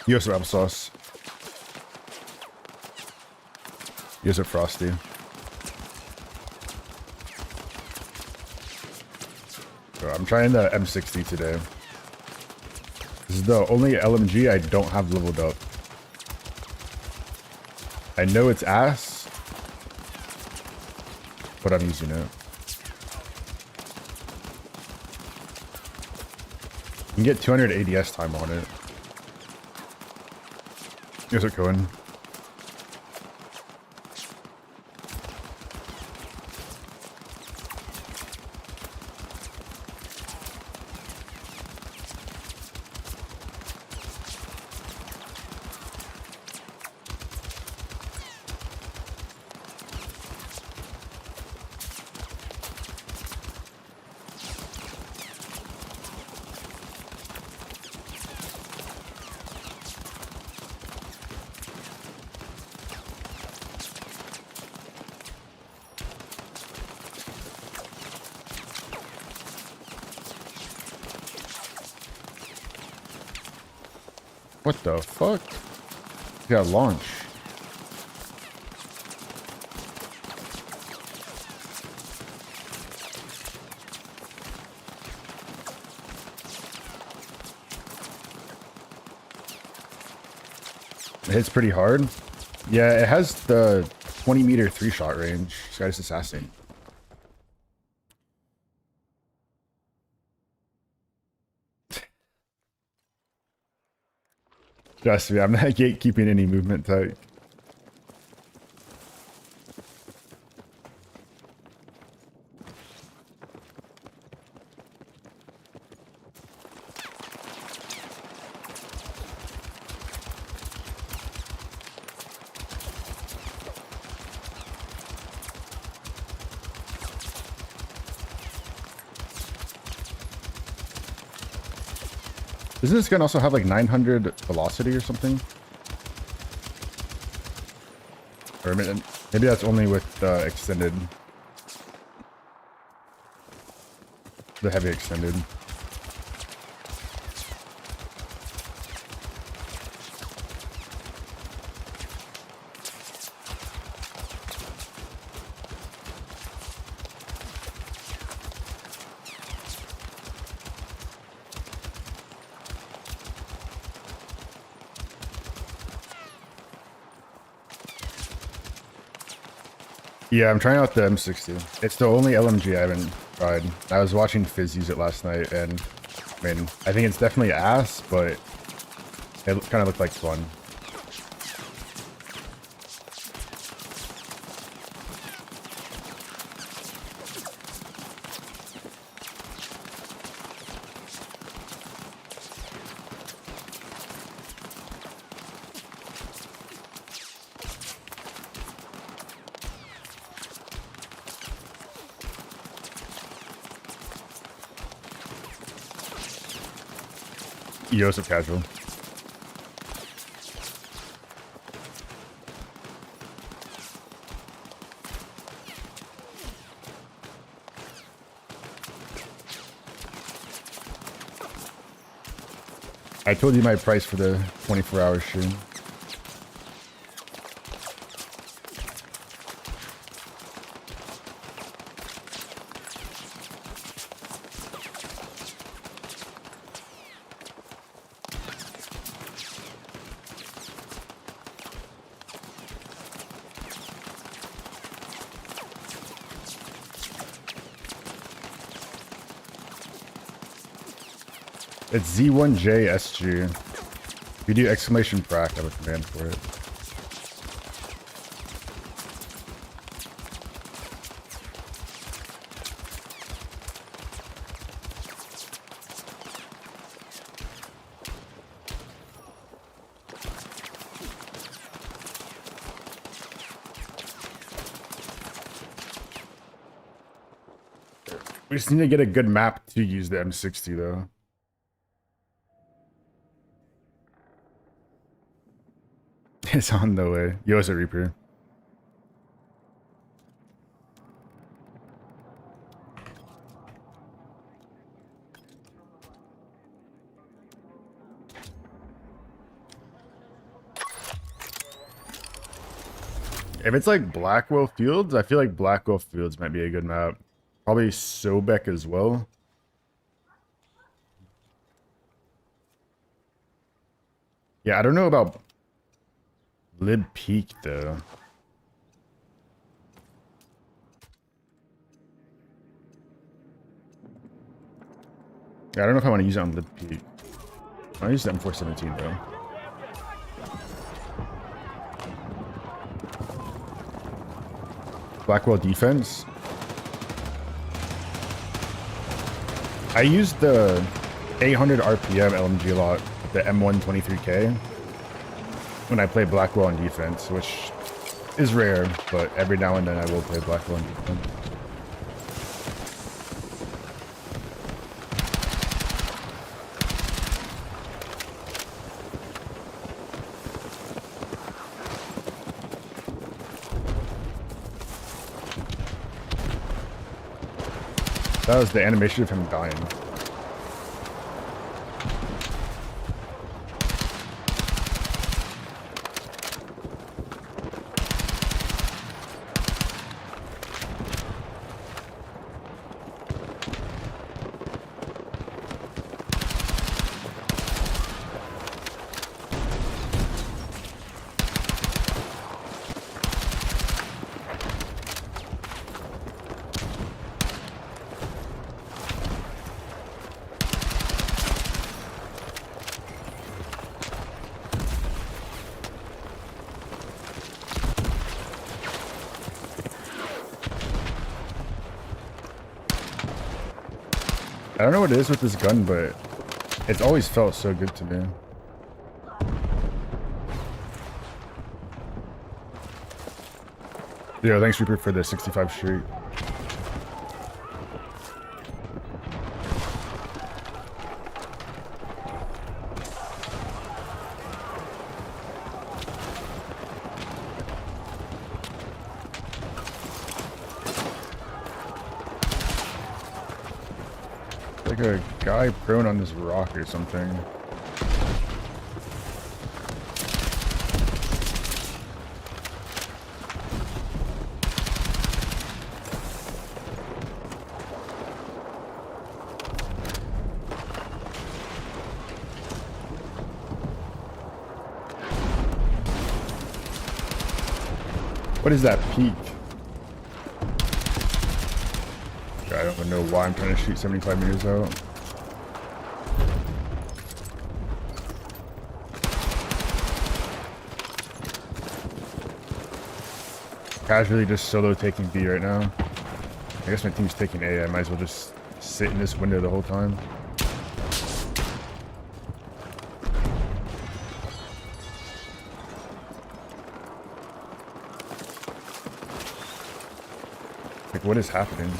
Yo, some applesauce. Yo, some frosty. Bro, I'm trying the M60 today. This is the only LMG I don't have leveled up. I know it's ass, but I'm using it. You can get 200 ADS time on it. Here's it going. What the fuck? You got launch. It hits pretty hard. Yeah, it has the 20-meter 3-shot range. This guy's assassin. Trust me, I'm not gatekeeping any movement type. Doesn't this gun also have like 900 velocity or something? Or maybe that's only with extended. The heavy extended. Yeah, I'm trying out the M60. It's the only LMG I haven't tried. I was watching Fizz use it last night, and I mean, I think it's definitely ass, but it kind of looked like fun. Yosef casual. I told you my price for the 24-hour stream. It's Z1JSG. If you do exclamation frac, I have a command for it. We just need to get a good map to use the M60 though. It's on the way. Yo, it's a Reaper. If it's like Blackwell Fields, I feel like Blackwell Fields might be a good map. Probably Sobek as well. Yeah, I don't know about Lib Peak though. Yeah, I don't know if I want to use it on Lib Peak. I'll use the M417 though. Blackwell defense. I used the 800 RPM LMG a lot, the M123K, when I play Blackwell on defense, which is rare, but every now and then I will play Blackwell on defense. That was the animation of him dying. I don't know what it is with this gun, but it's always felt so good to me. Yo, thanks Reaper for the 65 streak. Like a guy prone on this rock or something. What is that peak? I don't even know why I'm trying to shoot 75 meters out. Casually just solo taking B right now. I guess my team's taking A. I might as well just sit in this window the whole time. Like, what is happening?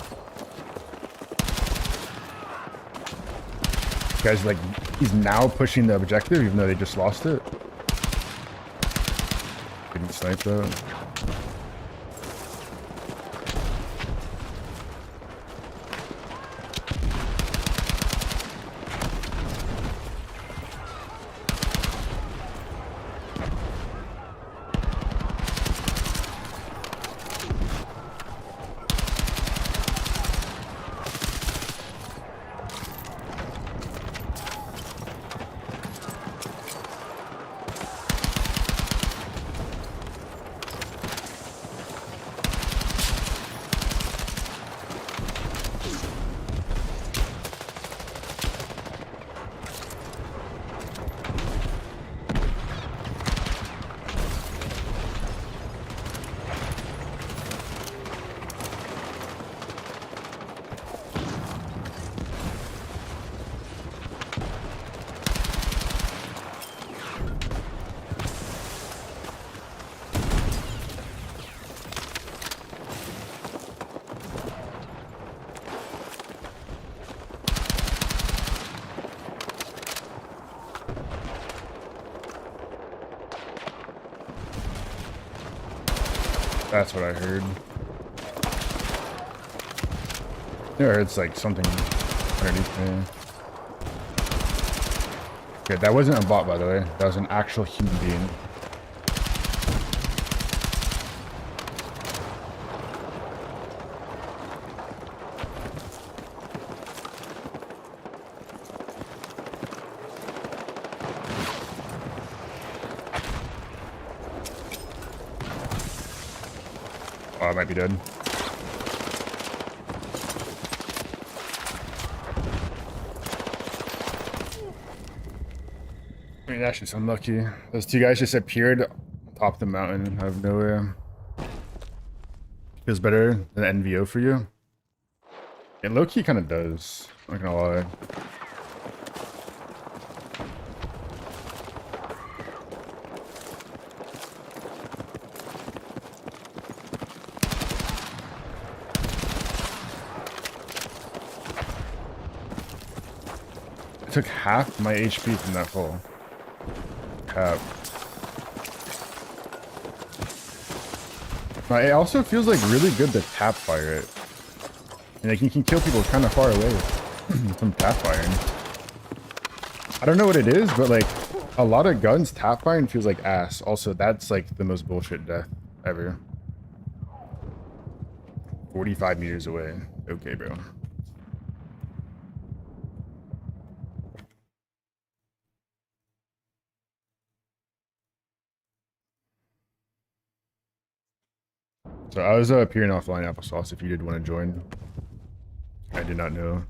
Guys, like, he's now pushing the objective even though they just lost it. Getting sniped though. That's what I heard. I heard it's like something underneath me. Okay, that wasn't a bot, by the way. That was an actual human being. Oh, I might be dead. I mean, that's just unlucky. Those two guys just appeared top of the mountain out of nowhere. Feels better than NVO for you? It low-key kind of does. I'm not gonna lie. I took half my HP from that fall. Half. It also feels like really good to tap fire it. And like you can kill people kind of far away from tap firing. I don't know what it is, but like a lot of guns tap firing feels like ass. Also, that's like the most bullshit death ever. 45 meters away. Okay, bro. So I was appearing offline applesauce if you did want to join. I did not know.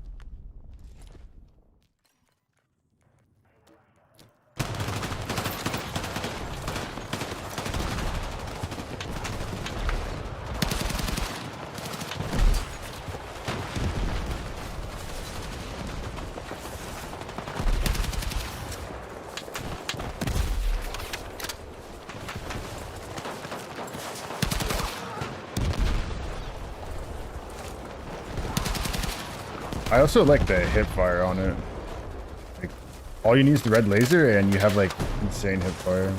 I also like the hip fire on it. Like, all you need is the red laser and you have like insane hip fire.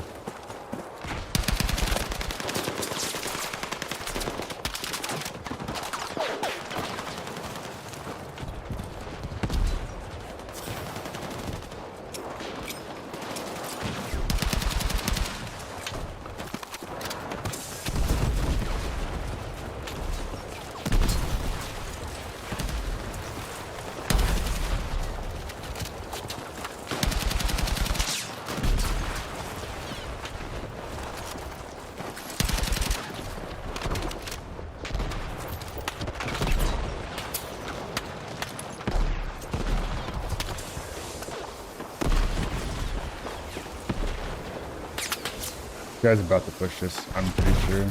You guys are about to push this, I'm pretty sure.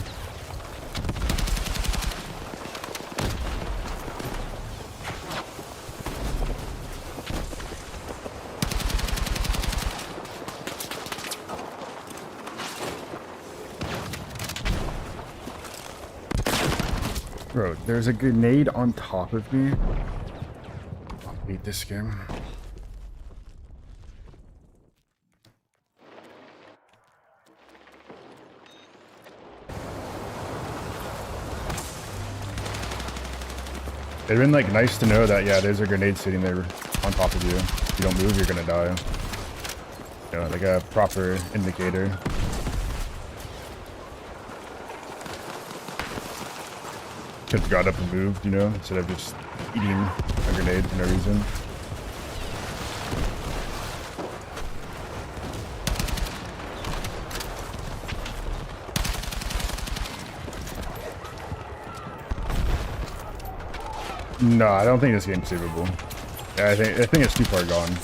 Bro, there's a grenade on top of me. I hate this game. It'd been like nice to know that, yeah, there's a grenade sitting there on top of you. If you don't move, you're gonna die. You know, like a proper indicator. Could've got up and moved, you know, instead of just eating a grenade for no reason. No, I don't think this game's savable. Yeah, I think it's too far gone.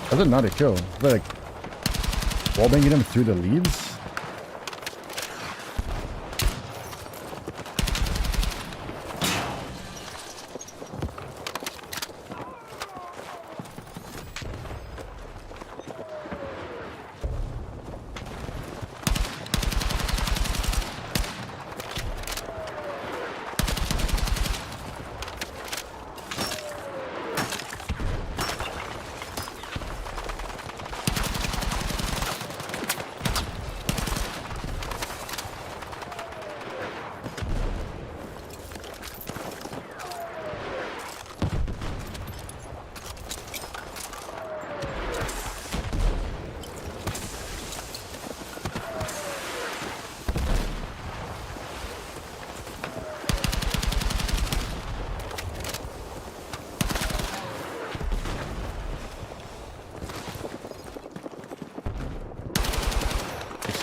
How's it not a kill? Like, wallbanging him through the leaves?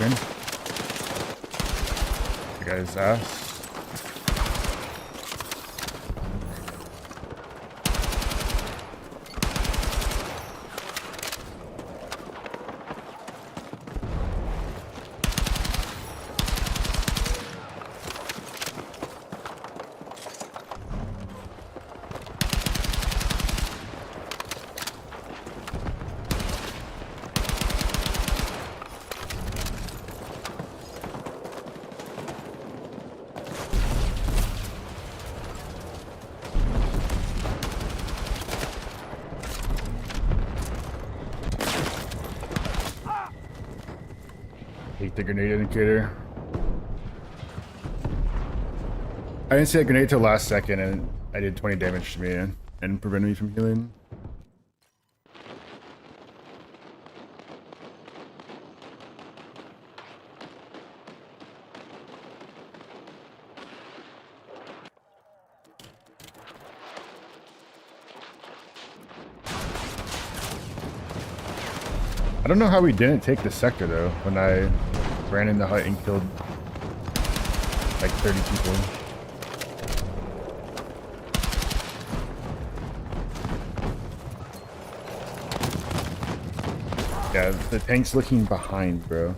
turn. The guy's ass. Hate the grenade indicator. I didn't see a grenade till last second and I did 20 damage to me and prevented me from healing. I don't know how we didn't take the sector though when I ran in the hut and killed like 30 people. Yeah, the tank's looking behind, bro.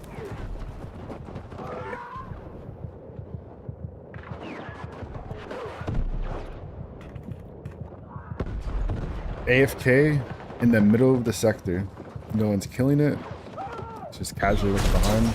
AFK in the middle of the sector. No one's killing it. It's just casually looking behind.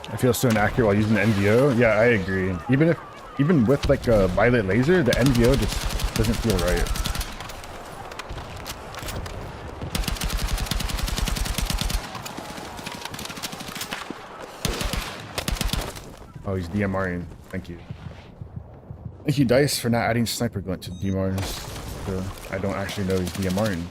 I feel so inaccurate while using the NVO. Yeah, I agree. Even with like a violet laser, the NVO just doesn't feel right. Oh, he's DMRing. Thank you. Thank you, Dice, for not adding sniper glint to DMRs. So I don't actually know he's DMRing.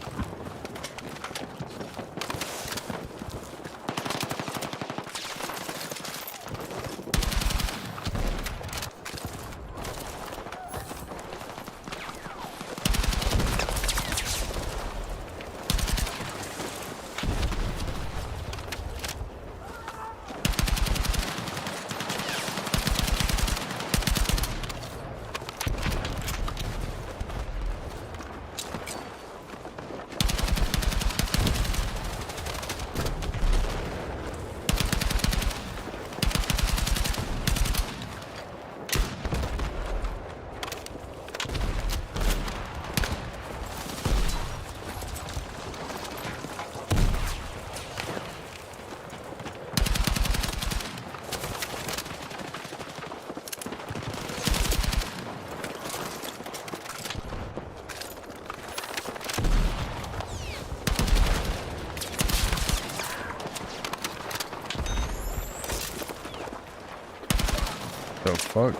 The fuck?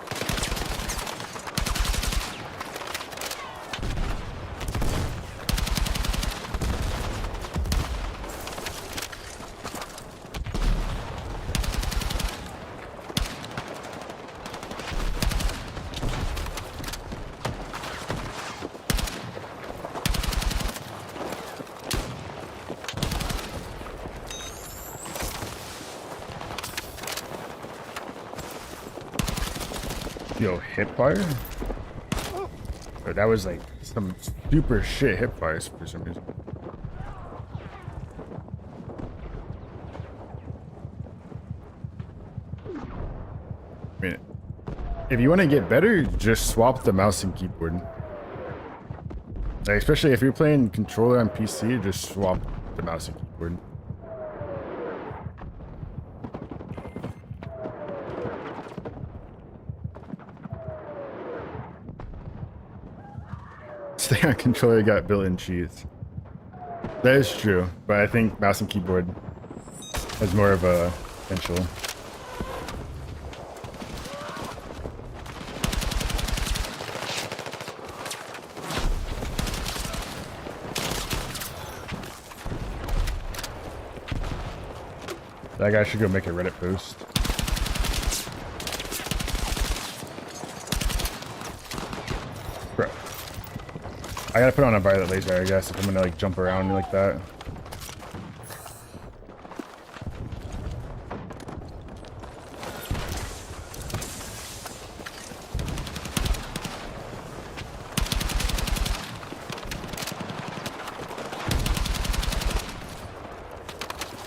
Yo, hip fire? Oh, that was like some super shit hip fires for some reason. I mean, if you want to get better, just swap the mouse and keyboard. Like, especially if you're playing controller on PC, just swap the mouse and keyboard. Stay on controller got built-in cheats. That is true, but I think mouse and keyboard has more of a potential. That guy should go make a Reddit post. Bro. I gotta put on a violet laser, I guess, if I'm gonna like jump around like that.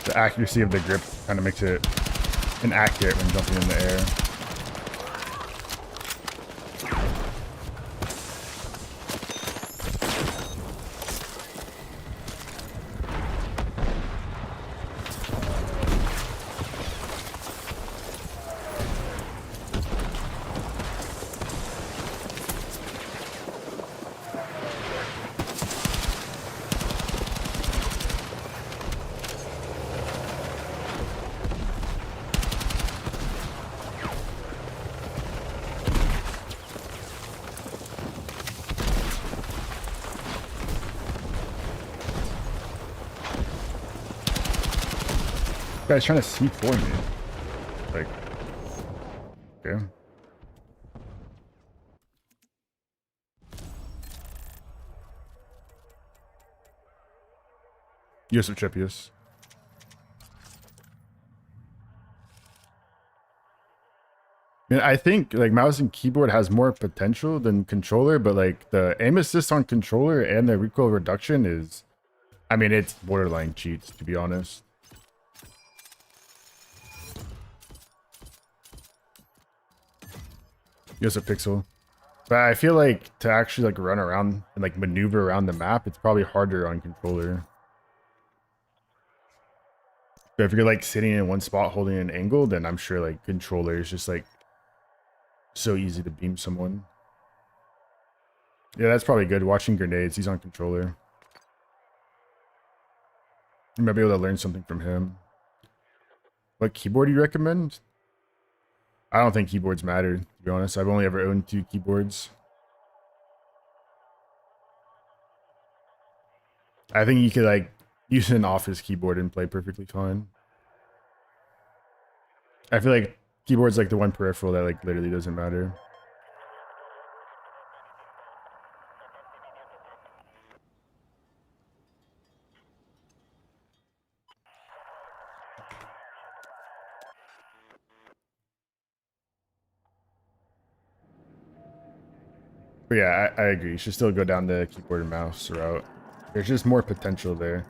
The accuracy of the grip kind of makes it inaccurate when jumping in the air. Guy's trying to sneak for me. Like, okay. Yes, chip, yes. I mean, I think like mouse and keyboard has more potential than controller, but like the aim assist on controller and the recoil reduction is, I mean, it's borderline cheats, to be honest. Yes, a pixel. But I feel like to actually like run around and like maneuver around the map, it's probably harder on controller. But if you're like sitting in one spot holding an angle, then I'm sure like controller is just like so easy to beam someone. Yeah, that's probably good. Watching grenades, he's on controller. You might be able to learn something from him. What keyboard do you recommend? I don't think keyboards matter, to be honest. I've only ever owned 2 keyboards. I think you could like use an office keyboard and play perfectly fine. I feel like keyboard's like the one peripheral that like literally doesn't matter. But yeah, I agree. You should still go down the keyboard and mouse route. There's just more potential there.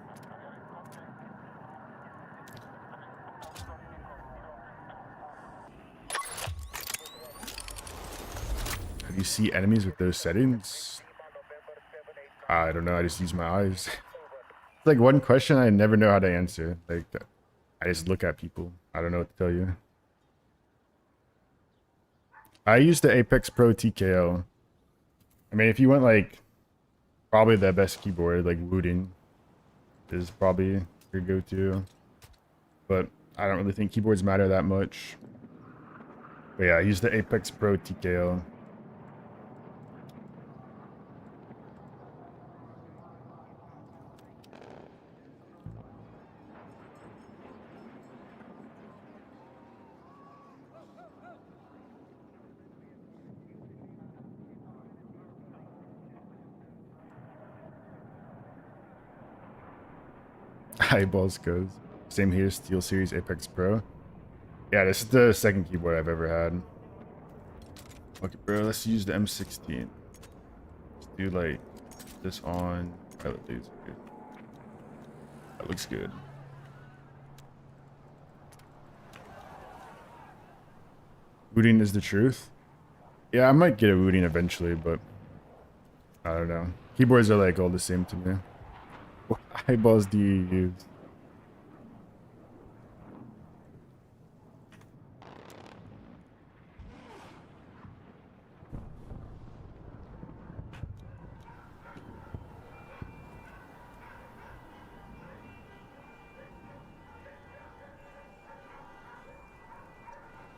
Have you seen enemies with those settings? I don't know. I just use my eyes. It's like one question I never know how to answer. Like, I just look at people. I don't know what to tell you. I use the Apex Pro TKL. I mean, if you want like probably the best keyboard, like Wooting is probably your go-to. But I don't really think keyboards matter that much. But yeah, I use the Apex Pro TKL. Eyeballs goes. Same here, Steel Series Apex Pro. Yeah, this is the second keyboard I've ever had. Okay, bro, let's use the M16. Let's do like this on pilot laser. That looks good. Wooting is the truth. Yeah, I might get a Wooting eventually, but I don't know. Keyboards are like all the same to me. What eyeballs do you use?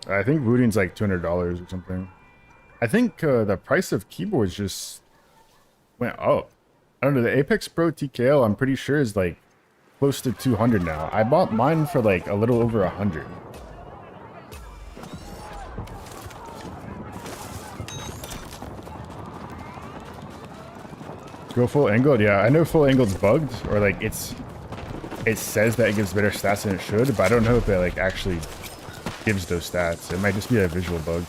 I think Wooting's like $200 or something. I think the price of keyboards just went up. I don't know, the Apex Pro TKL I'm pretty sure is like close to 200 now. I bought mine for like a little over 100. Go full angled? Yeah, I know full angled's bugged, or like it says that it gives better stats than it should, but I don't know if it like actually gives those stats. It might just be a visual bug.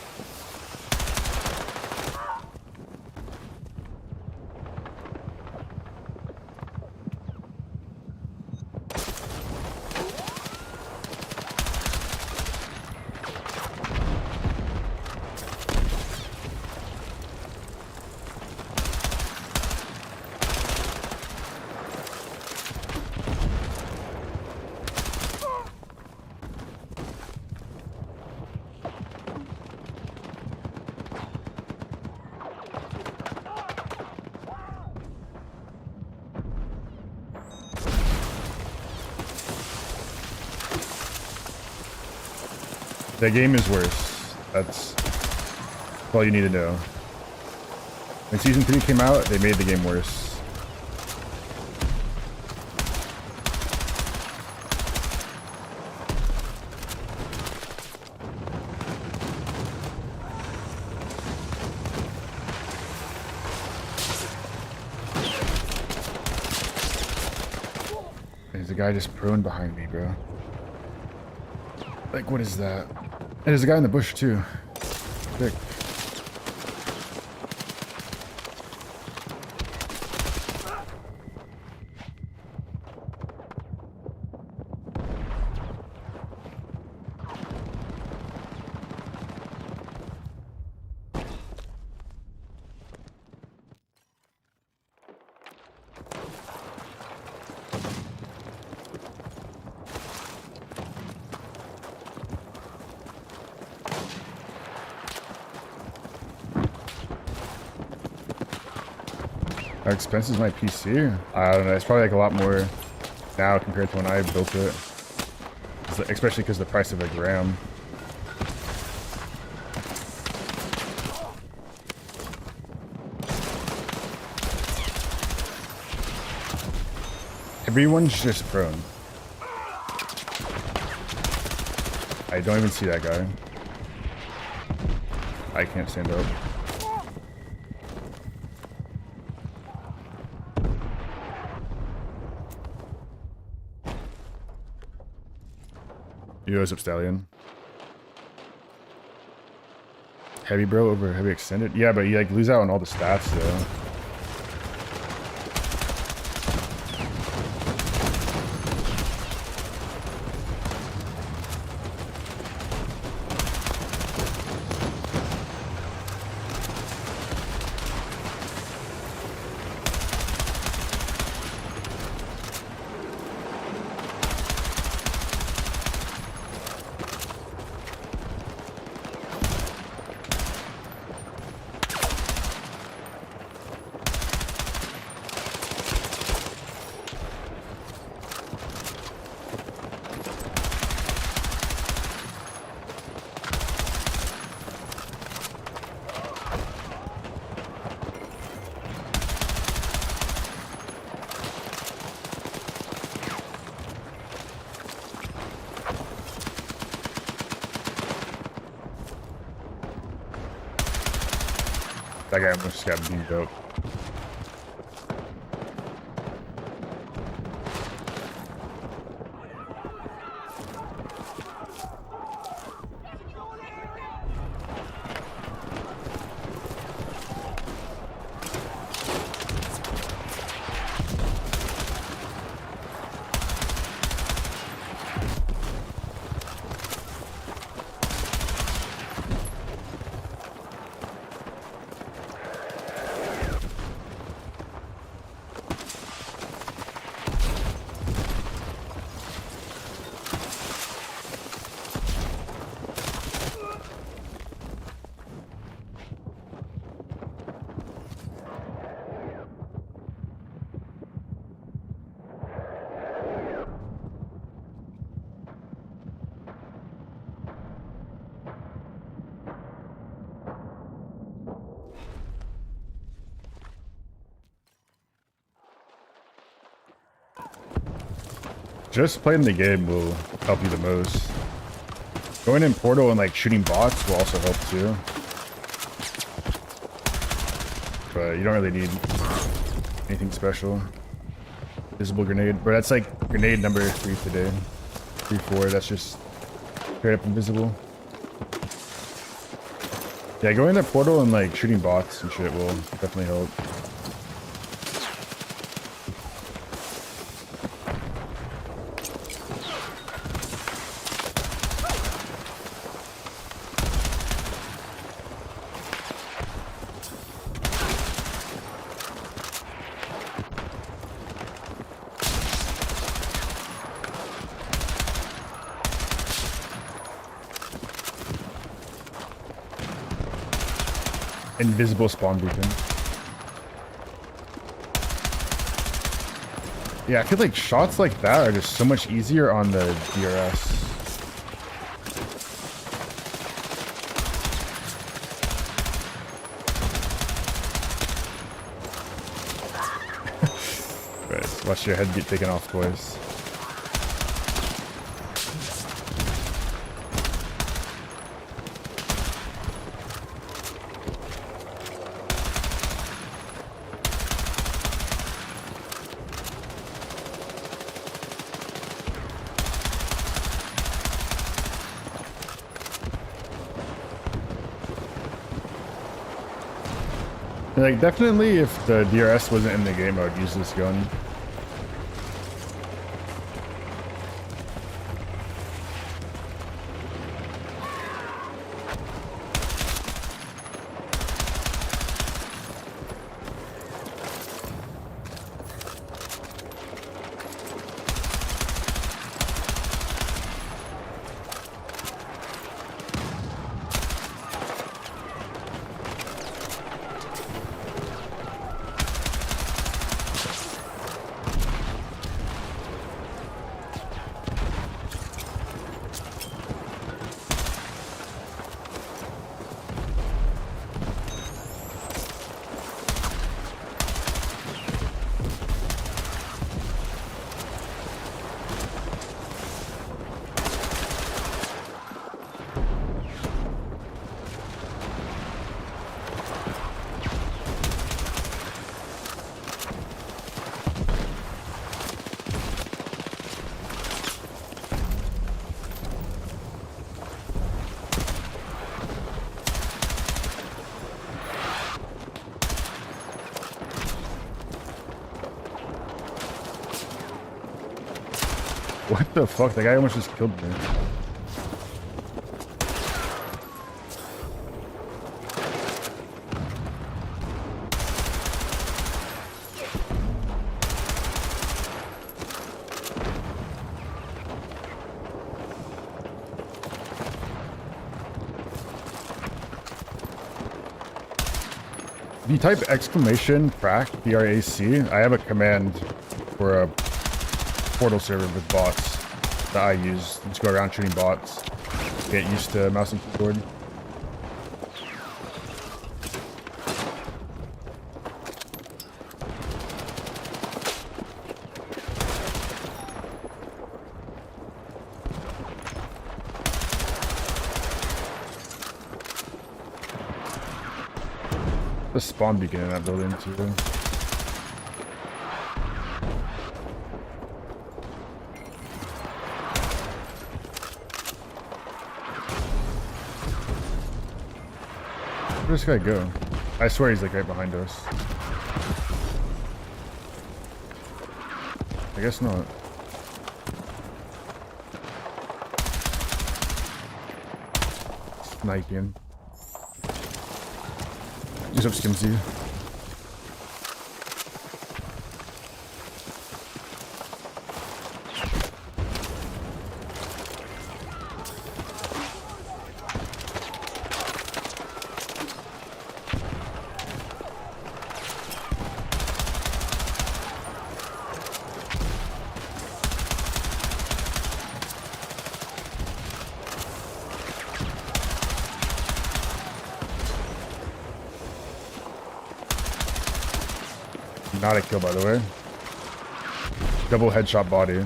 The game is worse. That's all you need to know. When Season 3 came out, they made the game worse. There's a guy just prone behind me, bro. Like, what is that? And there's a guy in the bush, too. Sick. How expensive is my PC? I don't know. It's probably like a lot more now compared to when I built it. Especially because the price of a gram. Everyone's just prone. I don't even see that guy. I can't stand up. What's up, Stallion? Heavy bro over heavy extended? Yeah, but you like lose out on all the stats though. That guy almost got beamed up. just playing the game will help you the most. Going in portal and like shooting bots will also help too. But you don't really need anything special. Visible grenade, but that's like grenade number 3 today. 3, 4, that's just straight up invisible. Yeah, going in the portal and like shooting bots and shit will definitely help. Invisible spawn beacon. Yeah, I feel like shots like that are just so much easier on the DRS. Right, watch your head get taken off, boys. Like, definitely if the DRS wasn't in the game, I would use this gun. What the fuck? That guy almost just killed me. If you type exclamation crack, B-R-A-C, I have a command for a portal server with bots that I use. Just go around shooting bots. Get used to mouse and keyboard. The spawn beacon in that building too. Where'd this guy go? I swear he's like right behind us. I guess not. Sniping. What's up, Skimsy? Not a kill, by the way. Double headshot body.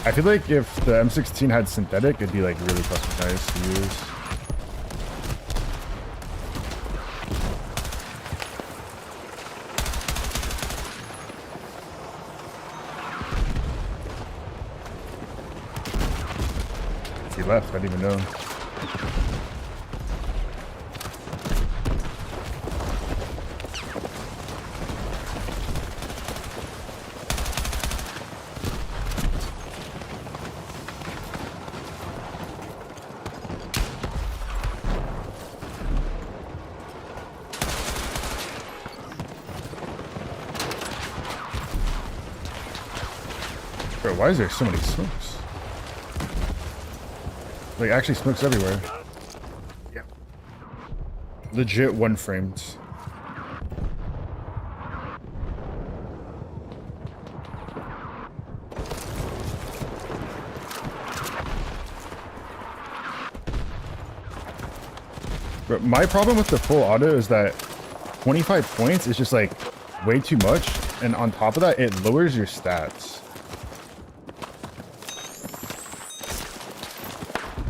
I feel like if the M16 had synthetic, it'd be like really fucking nice to use. He left, I didn't even know. Bro, why is there so many smokes? Like, actually smokes everywhere. Yeah. Legit one framed. But my problem with the full auto is that 25 points is just like way too much. And on top of that, it lowers your stats.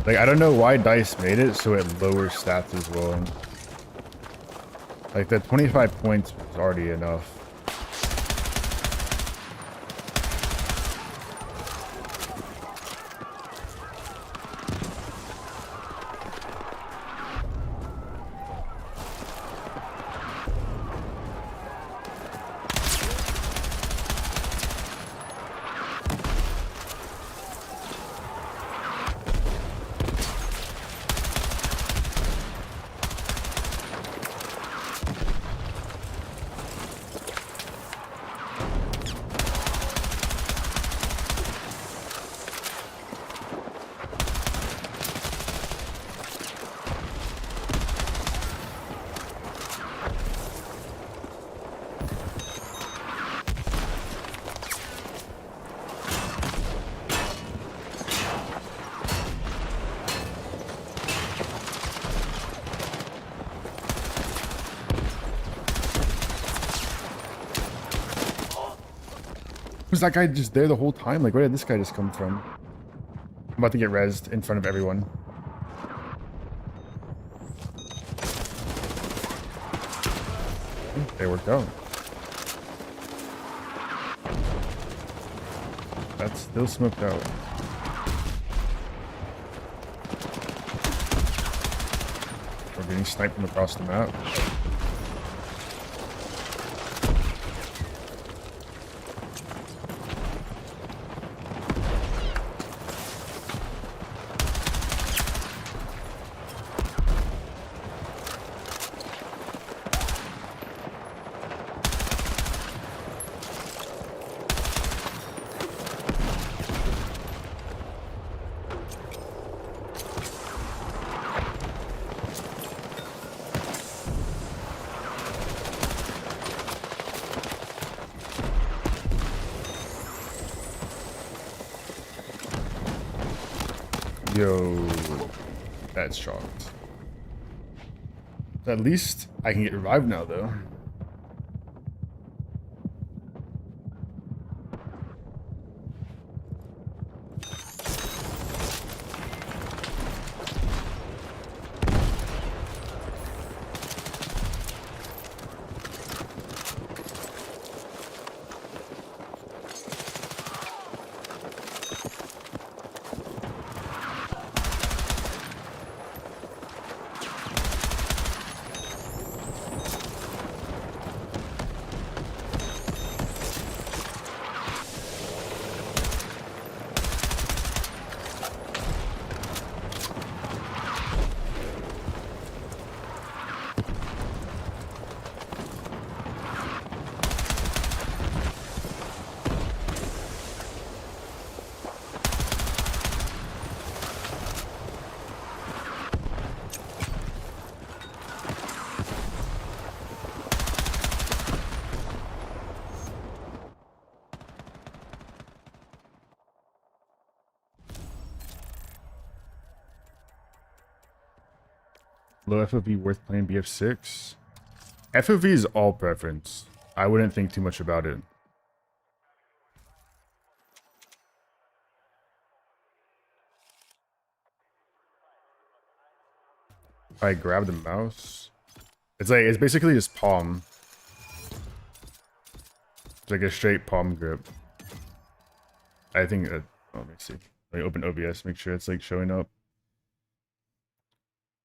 Like, I don't know why DICE made it so it lowers stats as well. Like, the 25 points is already enough. Was that guy just there the whole time? Like, where did this guy just come from? I'm about to get rezzed in front of everyone. They worked out. That's still smoked out. We're getting sniped from across the map. Yo, that's shocked. At least I can get revived now, though. Low FOV worth playing BF6? FOV is all preference. I wouldn't think too much about it. I grab the mouse. It's basically just palm. It's like a straight palm grip. I think. Let me see. Let me open OBS. Make sure it's like showing up.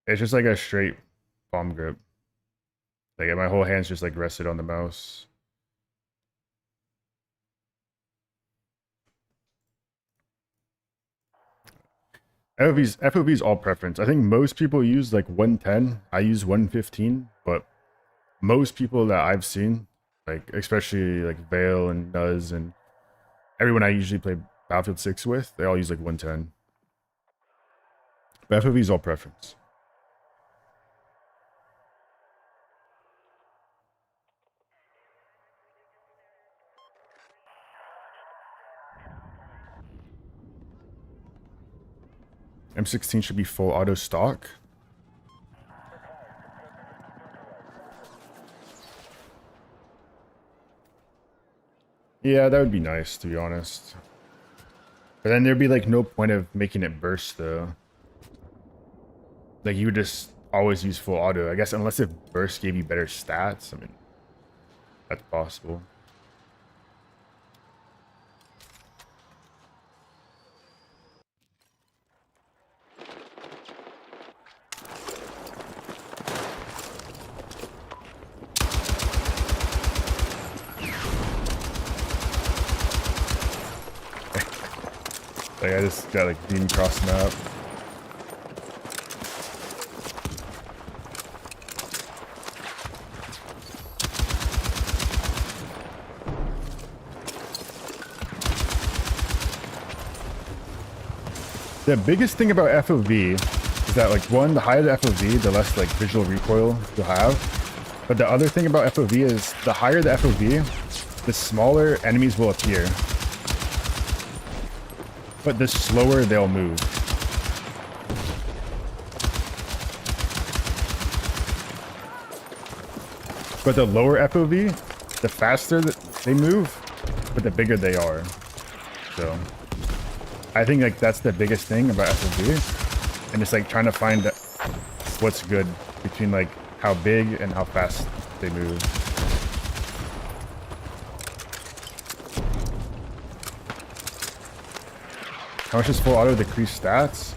It's just like a straight palm grip. Like my whole hand's just like rested on the mouse. FOV's all preference. I think most people use like 110. I use 115, but most people that I've seen, like especially like Vale and Nuz and everyone I usually play Battlefield 6 with, they all use like 110. But FOV's all preference. M16 should be full auto stock. Yeah, that would be nice, to be honest. But then there'd be like no point of making it burst though. Like you would just always use full auto. I guess unless if burst gave you better stats. I mean, that's possible. Like I just got like beam across the map. The biggest thing about FOV is that like one, the higher the FOV, the less like visual recoil you'll have. But the other thing about FOV is the higher the FOV, the smaller enemies will appear. But the slower they'll move. But the lower FOV, the faster that they move, but the bigger they are. So I think like that's the biggest thing about FOV. And it's like trying to find what's good between like how big and how fast they move. How much does full auto decrease stats?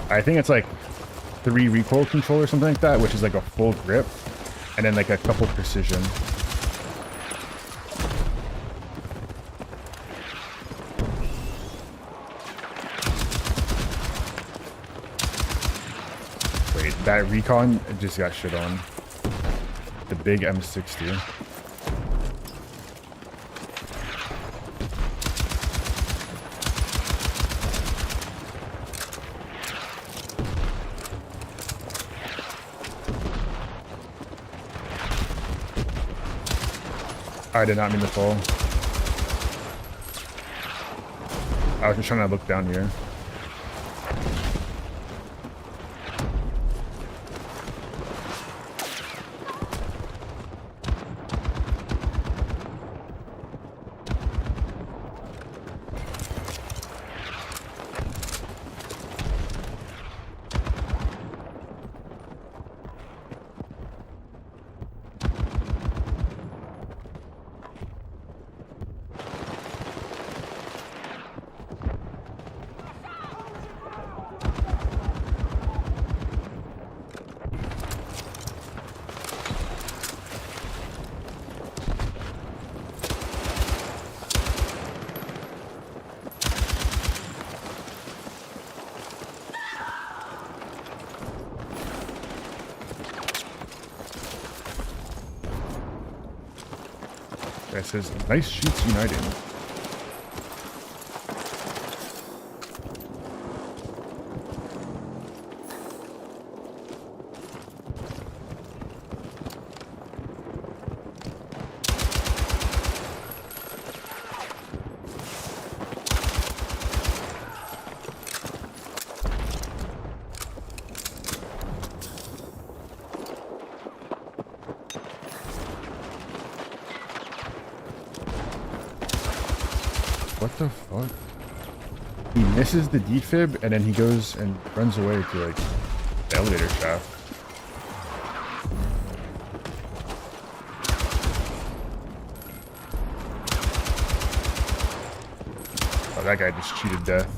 I think it's like 3 recoil control or something like that, which is like a full grip, and then like a couple precision. Wait, that recon just got shit on. The big M60. I did not mean to fall. I was just trying to look down here. It says, nice shoots united. What the fuck? He misses the defib and then he goes and runs away to like The elevator shaft. Oh, that guy just cheated death.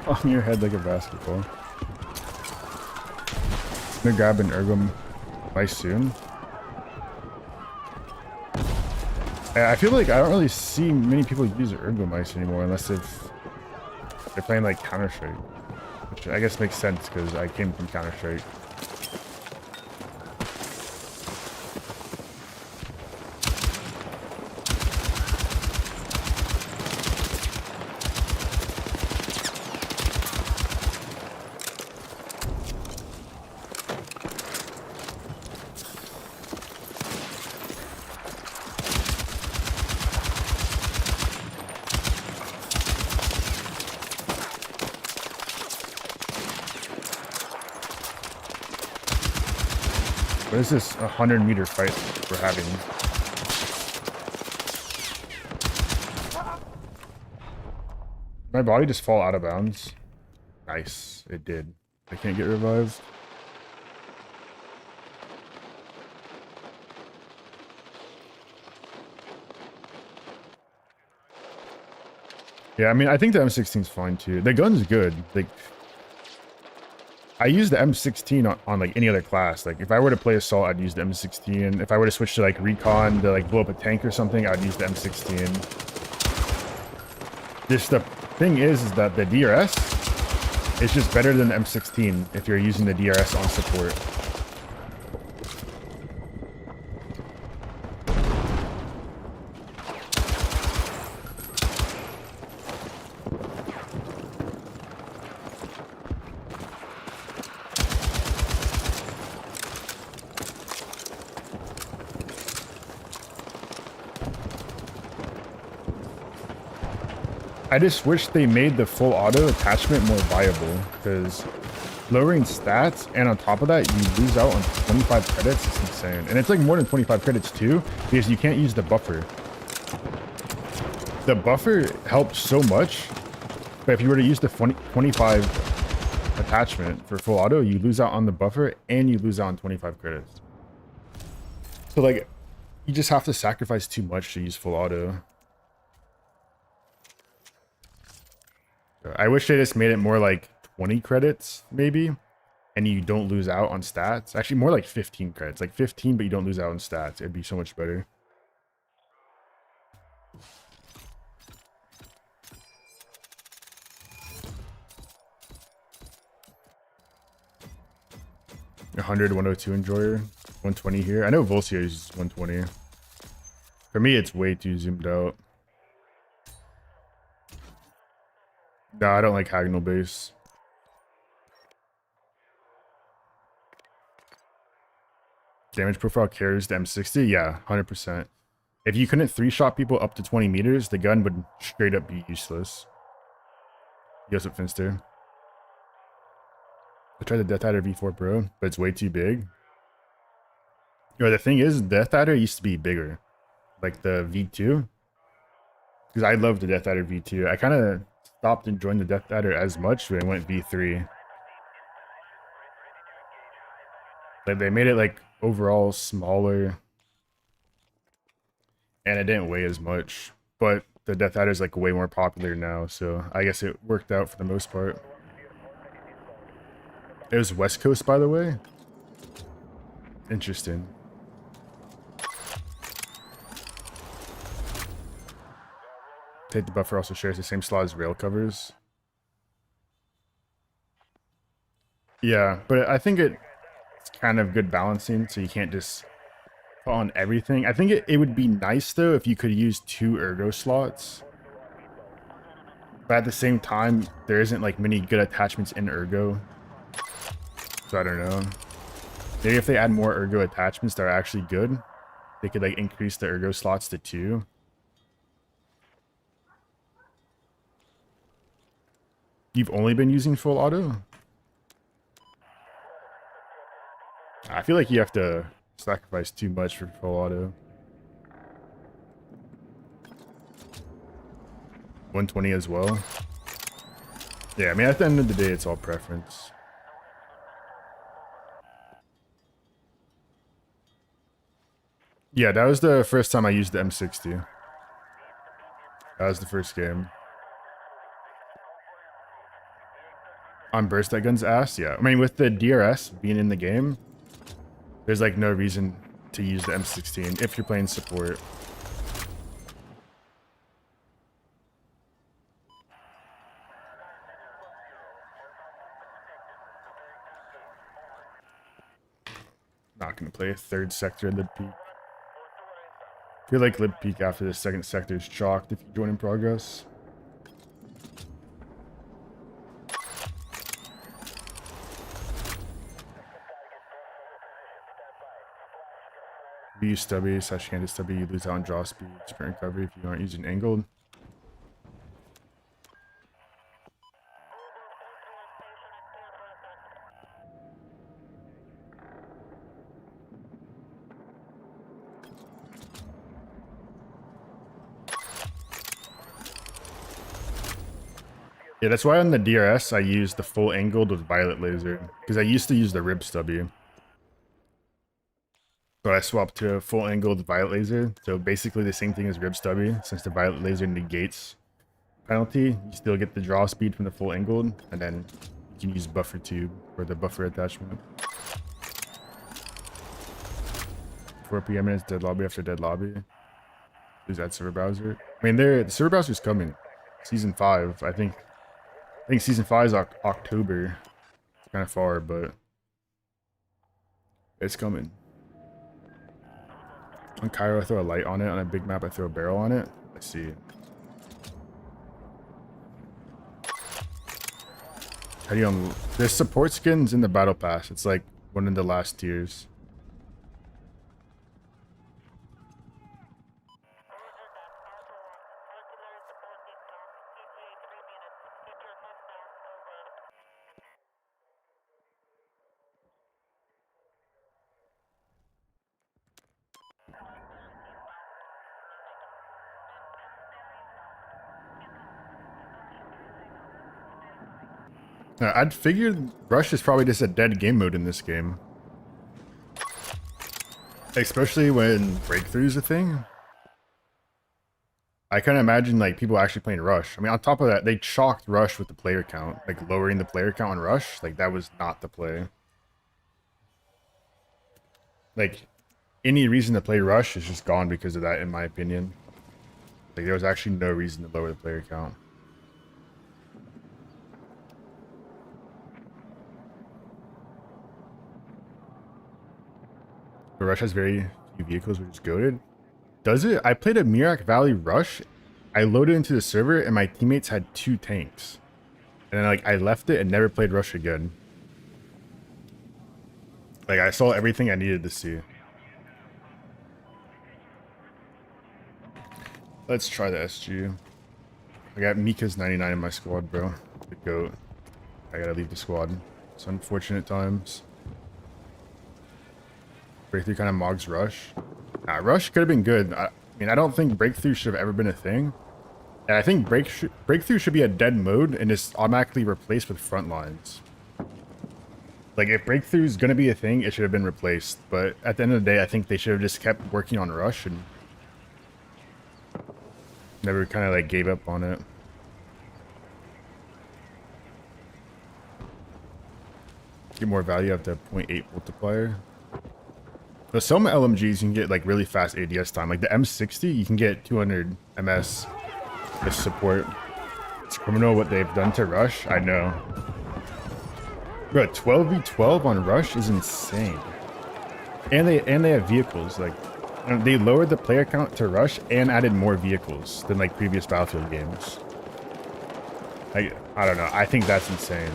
On your head like a basketball. I'm gonna grab an ergo mice soon. I feel like I don't really see many people use ergo mice anymore unless if they're playing like Counter-Strike, which I guess makes sense because I came from Counter-Strike. What is this 100-meter fight we're having? Did my body just fall out of bounds? Nice, it did. I can't get revived. Yeah, I mean, I think the M16's fine too. The gun's good. Like, I use the M16 on like any other class. Like if I were to play Assault, I'd use the M16. If I were to switch to like Recon to like blow up a tank or something, I'd use the M16. Just the thing is that the DRS is just better than the M16 if you're using the DRS on support. I just wish they made the full auto attachment more viable, because lowering stats and on top of that you lose out on 25 credits. It's insane. And it's like more than 25 credits too, because you can't use the buffer. The buffer helps so much, but if you were to use the 25 attachment for full auto, you lose out on the buffer and you lose out on 25 credits. So like, you just have to sacrifice too much to use full auto. I wish they just made it more like 20 credits, maybe, and you don't lose out on stats. Actually, more like 15 credits. Like 15, but you don't lose out on stats. It'd be so much better. A 100, 102 enjoyer, 120 here. I know Volcio uses 120. For me, it's way too zoomed out. No, I don't like Hagnal base. Damage profile carries the M60? Yeah, 100%. If you couldn't 3-shot people up to 20 meters, the gun would straight up be useless. He goes up Finster. I tried the Deathadder V3 Pro, but it's way too big. You know, the thing is, Deathadder used to be bigger. Like the V2. Because I love the Deathadder V2. I kind of stopped enjoying the Deathadder as much when I went V3. Like they made it like overall smaller. And it didn't weigh as much. But the Deathadder is like way more popular now, so I guess it worked out for the most part. It was West Coast, by the way. Interesting. Take the buffer also shares the same slot as rail covers. Yeah, but I think it's kind of good balancing, so you can't just put on everything. I think it would be nice though if you could use 2 ergo slots. But at the same time, there isn't like many good attachments in ergo. So I don't know. Maybe if they add more ergo attachments that are actually good, they could like increase the ergo slots to 2. You've only been using full auto? I feel like you have to sacrifice too much for full auto. 120 as well. Yeah, I mean, at the end of the day, it's all preference. Yeah, that was the first time I used the M60. That was the first game. On burst that gun's ass, yeah. I mean, with the DRS being in the game, there's like no reason to use the M16 if you're playing support. Not gonna play a third sector lib peak. I feel like lib peak after the second sector is chalked if you join in progress. If you use stubby / handed stubby, you lose out on draw speed, sprint recovery if you aren't using angled. Yeah, that's why on the DRS I use the full angled with violet laser, because I used to use the rib stubby. So I swapped to a full angled violet laser. So basically the same thing as rib stubby, since the violet laser negates penalty, you still get the draw speed from the full angled, and then you can use buffer tube for the buffer attachment. 4 PM is dead lobby after dead lobby. Who's that server browser? I mean, the server browser's coming. Season 5, I think season 5 is October. It's kind of far, but it's coming. On Cairo, I throw a light on it. On a big map, I throw a barrel on it. Let's see. How do you there's support skins in the battle pass. It's like one of the last tiers. I'd figured Rush is probably just a dead game mode in this game. Especially when breakthrough's a thing. I can't imagine like people actually playing Rush. I mean, on top of that, they chalked Rush with the player count. Like lowering the player count on Rush, like that was not the play. Like any reason to play Rush is just gone because of that, in my opinion. Like there was actually no reason to lower the player count. But Rush has very few vehicles, which is goated. Does it? I played a Mirak Valley Rush. I loaded into the server and my teammates had 2 tanks. And then like I left it and never played Rush again. Like I saw everything I needed to see. Let's try the SG. I got Mika's 99 in my squad, bro. The goat. I gotta leave the squad. It's unfortunate times. Breakthrough kind of mogs Rush. Nah, Rush could have been good. I mean, I don't think Breakthrough should have ever been a thing. And I think Breakthrough should be a dead mode and just automatically replaced with front lines. Like, if Breakthrough is going to be a thing, it should have been replaced. But at the end of the day, I think they should have just kept working on Rush and never kind of, like, gave up on it. Get more value out of the 0.8 multiplier. But some LMGs you can get like really fast ADS time. Like the M60, you can get 200 MS with support. It's criminal what they've done to Rush. I know. Bro, 12v12 on Rush is insane. And they have vehicles. Like they lowered the player count to Rush and added more vehicles than like previous Battlefield games. I don't know. I think that's insane.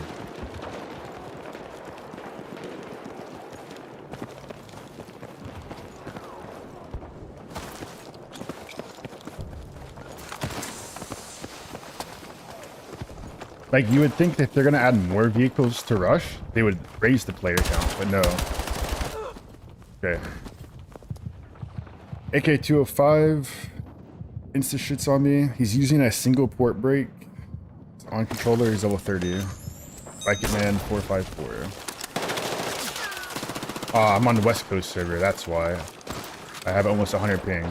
Like, you would think that if they're going to add more vehicles to Rush, they would raise the player count, but no. Okay. AK-205 insta shits on me. He's using a single port break. On controller, he's level 30. Bike Man 454. Oh, I'm on the West Coast server, that's why. I have almost 100 ping.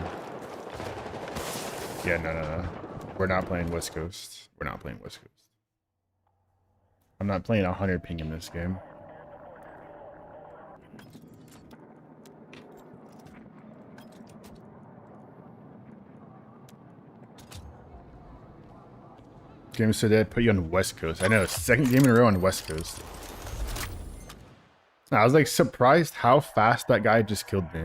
Yeah, no. We're not playing West Coast. We're not playing West Coast. I'm not playing 100 ping in this game. Game so dead, put you on West Coast. I know, second game in a row on West Coast. I was like surprised how fast that guy just killed me.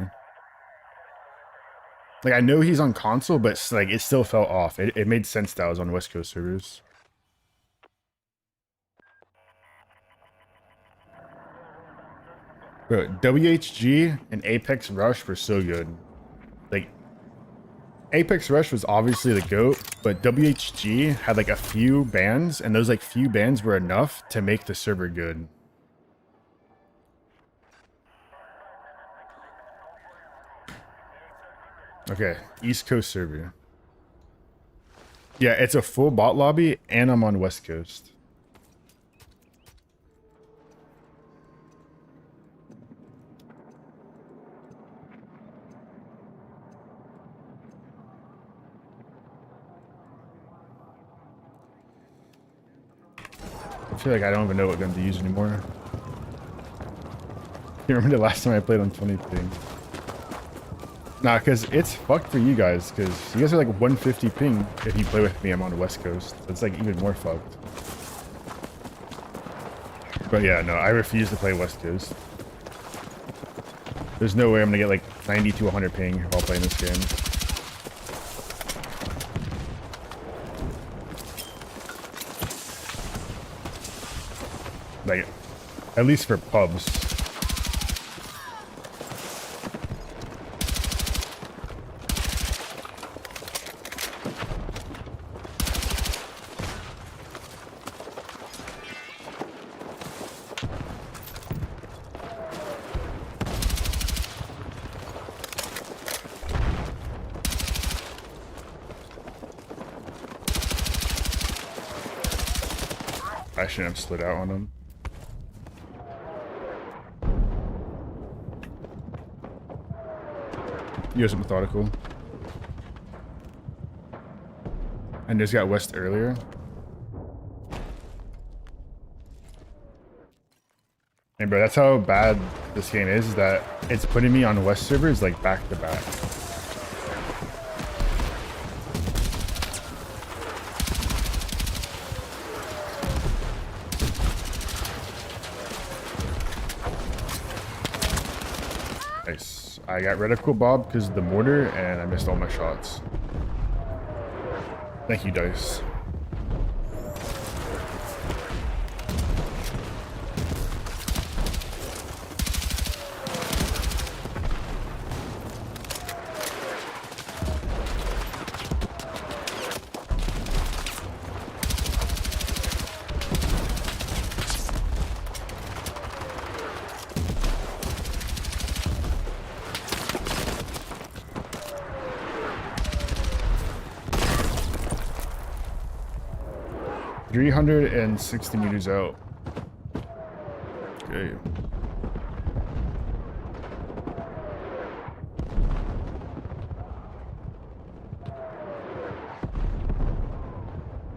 Like I know he's on console, but like it still felt off. It made sense that I was on West Coast servers. Bro, WHG and Apex Rush were so good. Like Apex Rush was obviously the GOAT, but WHG had like a few bans, and those like few bans were enough to make the server good. Okay, East Coast server. Yeah, it's a full bot lobby, and I'm on West Coast. I feel like I don't even know what gun to use anymore. You remember the last time I played on 20 ping? Nah, because it's fucked for you guys, because you guys are like 150 ping if you play with me. I'm on the West Coast. It's like even more fucked. But yeah, no, I refuse to play West Coast. There's no way I'm gonna get like 90 to 100 ping while playing this game. Like, at least for pubs. I shouldn't have slid out on him. He wasn't methodical. And just got west earlier. And bro, that's how bad this game is that it's putting me on west servers like back to back. Nice. I got reticle bob because of the mortar and I missed all my shots. Thank you, Dice. $360 meters out. Okay.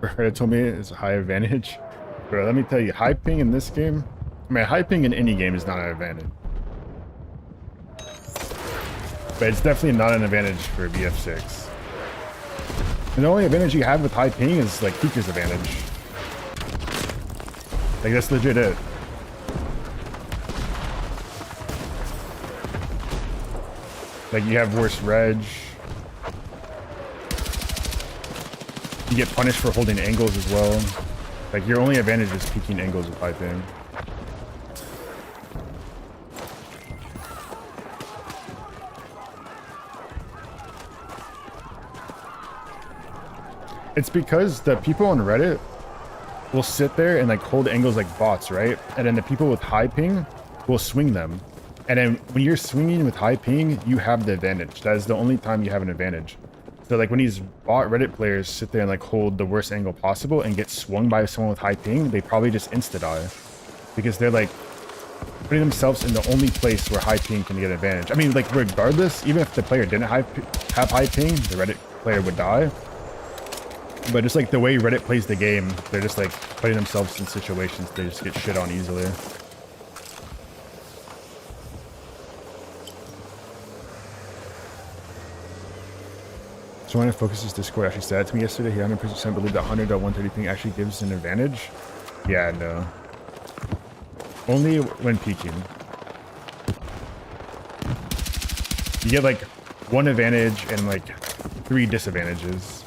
Reddit told me it's a high advantage. Bro, let me tell you, high ping in this game, I mean, high ping in any game is not an advantage. But it's definitely not an advantage for BF6. And the only advantage you have with high ping is like Peeker's advantage. Like, that's legit it. Like, you have worse reg. You get punished for holding angles as well. Like, your only advantage is peeking angles with high ping. It's because the people on Reddit will sit there and like hold angles like bots, right? And then the people with high ping will swing them. And then when you're swinging with high ping, you have the advantage. That is the only time you have an advantage. So like when these bot Reddit players sit there and like hold the worst angle possible and get swung by someone with high ping, they probably just insta die because they're like putting themselves in the only place where high ping can get an advantage. I mean, like regardless, even if the player didn't have high ping, the Reddit player would die. But just like the way Reddit plays the game, they're just like putting themselves in situations they just get shit on easily. So when it focuses Discord actually said it to me yesterday, he 100% believed that 100 at 130 ping actually gives an advantage. Yeah, no. Only when peaking. You get like 1 advantage and like 3 disadvantages.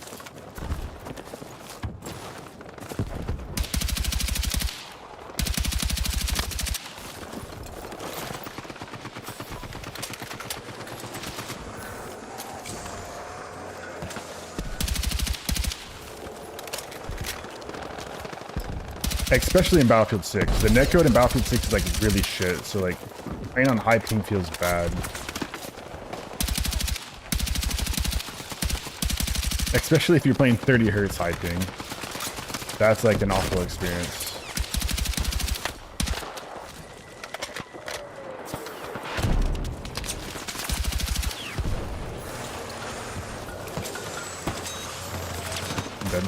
Especially in Battlefield 6. The netcode in Battlefield 6 is like really shit, so like playing on high ping feels bad. Especially if you're playing 30 hertz high ping. That's like an awful experience. I'm dead.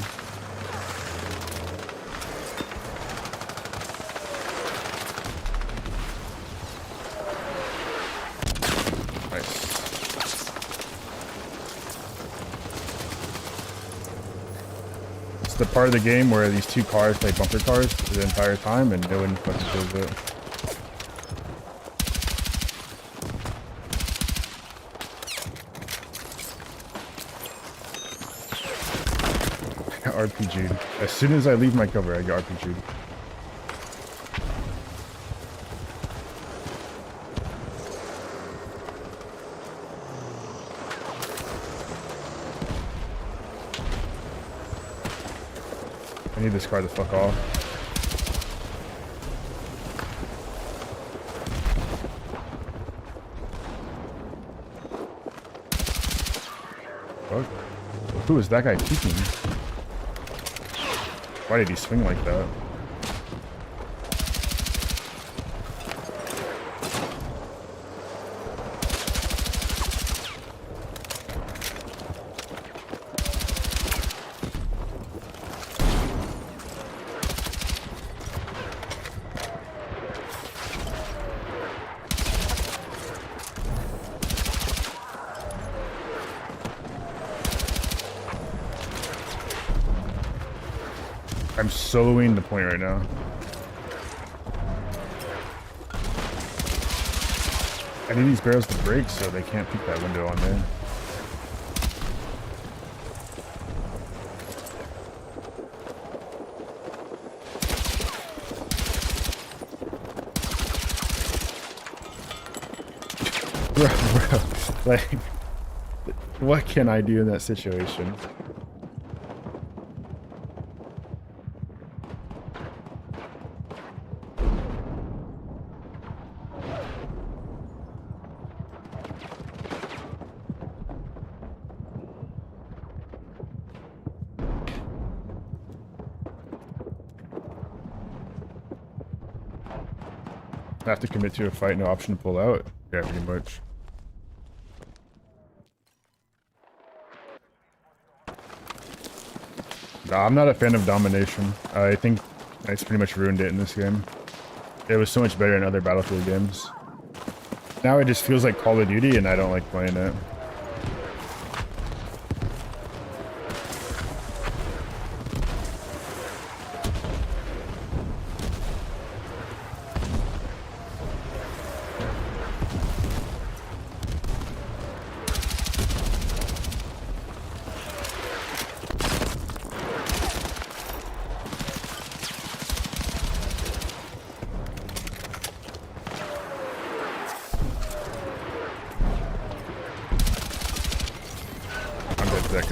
The part of the game where these 2 cars play bumper cars the entire time and no one fucking does it. I got RPG'd. As soon as I leave my cover, I get RPG'd. I need this car to fuck off. Fuck. Who is that guy peeking? Why did he swing like that? I'm soloing the point right now. I need these barrels to break so they can't peek that window on me. Bro, like, what can I do in that situation? I have to commit to a fight, no option to pull out. Yeah, pretty much. Nah, I'm not a fan of domination. I think it's pretty much ruined it in this game. It was so much better in other Battlefield games. Now it just feels like Call of Duty and I don't like playing it.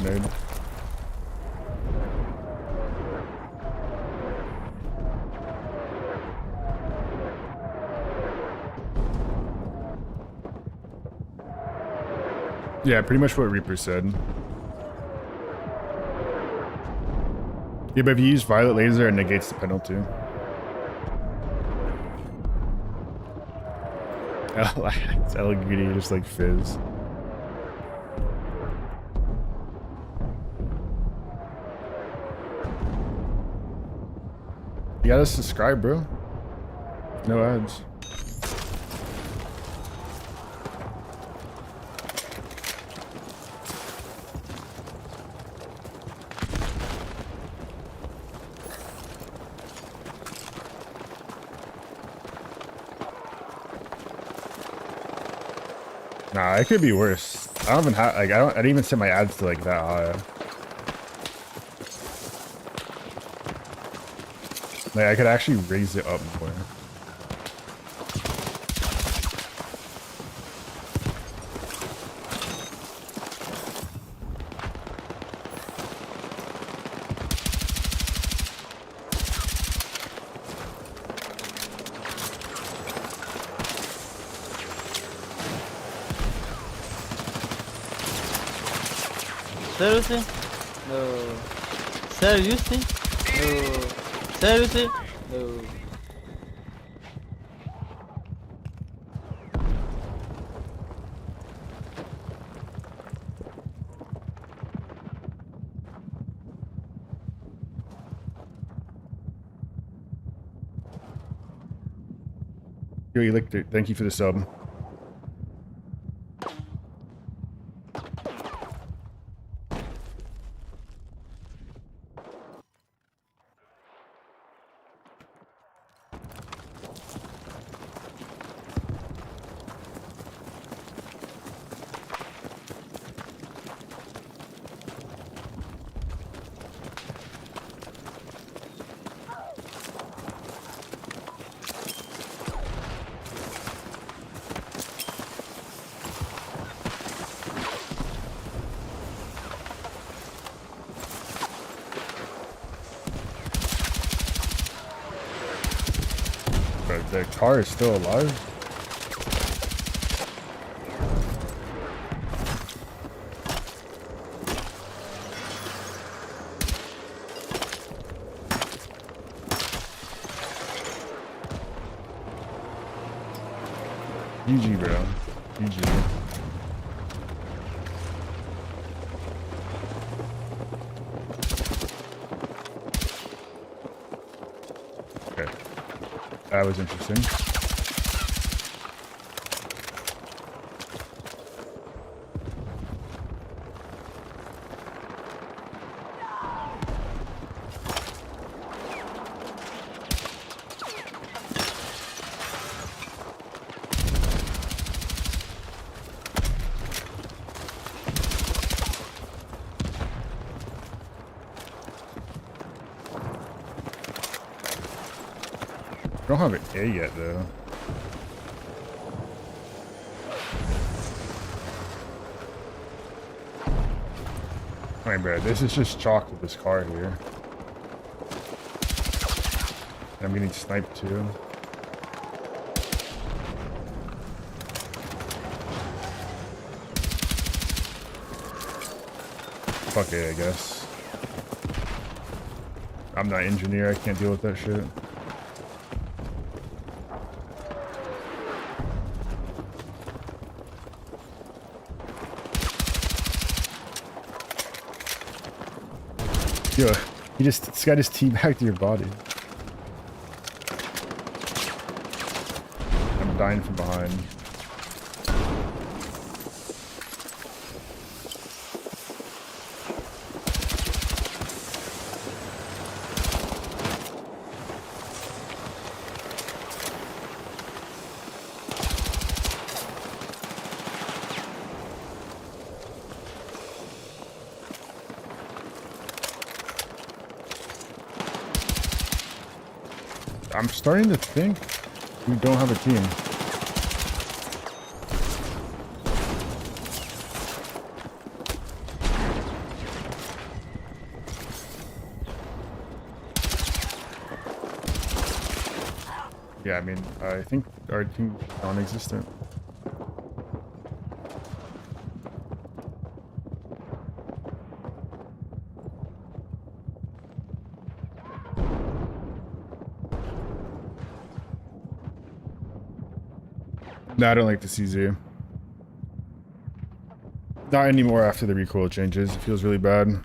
Grenade. Yeah, pretty much what Reaper said. Yeah, but if you use violet laser, it negates the penalty. It's LGD, just like fizz. You gotta subscribe, bro. No ads. Nah, it could be worse. I don't even have like I didn't even set my ads to like that high. Like I could actually raise it up more. Seriously? No. Seriously? No. Seriously? No. Yo, you licked it. Thank you for the sub. But the car is still alive. GG, bro. GG. Okay. That was interesting. I don't have an A yet, though. Alright, bro, this is just chalk with this car here. I'm getting sniped, too. Fuck it, I guess. I'm not engineer, I can't deal with that shit. Yo, this guy just teabagged to your body. I'm dying from behind. I'm starting to think we don't have a team. Yeah, I mean, I think our team is non-existent. No, I don't like the CZ. Not anymore after the recoil changes. It feels really bad.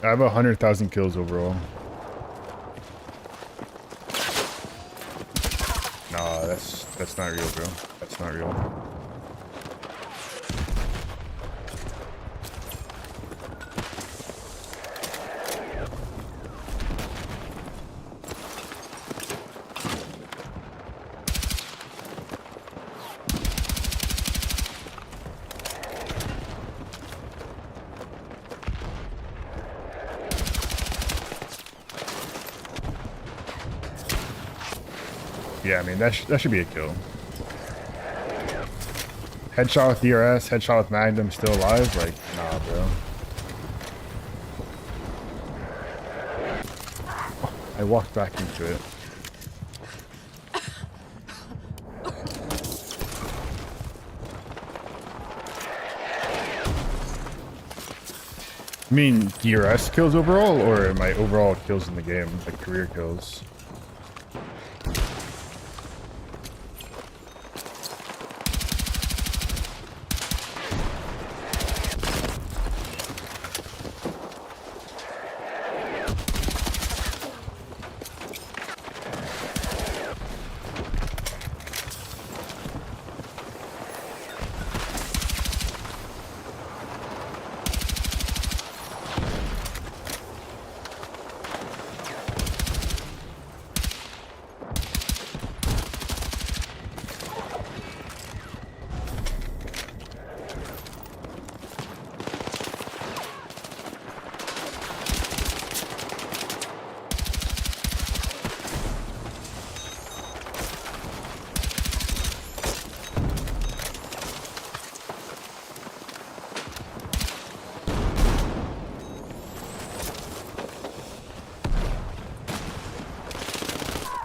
I have 100,000 kills overall. Nah, that's not real, bro. That's not real. Yeah, I mean, that should be a kill. Headshot with DRS, headshot with Magnum, still alive? Like, nah, bro. Oh, I walked back into it. I mean, DRS kills overall, or my overall kills in the game, like career kills?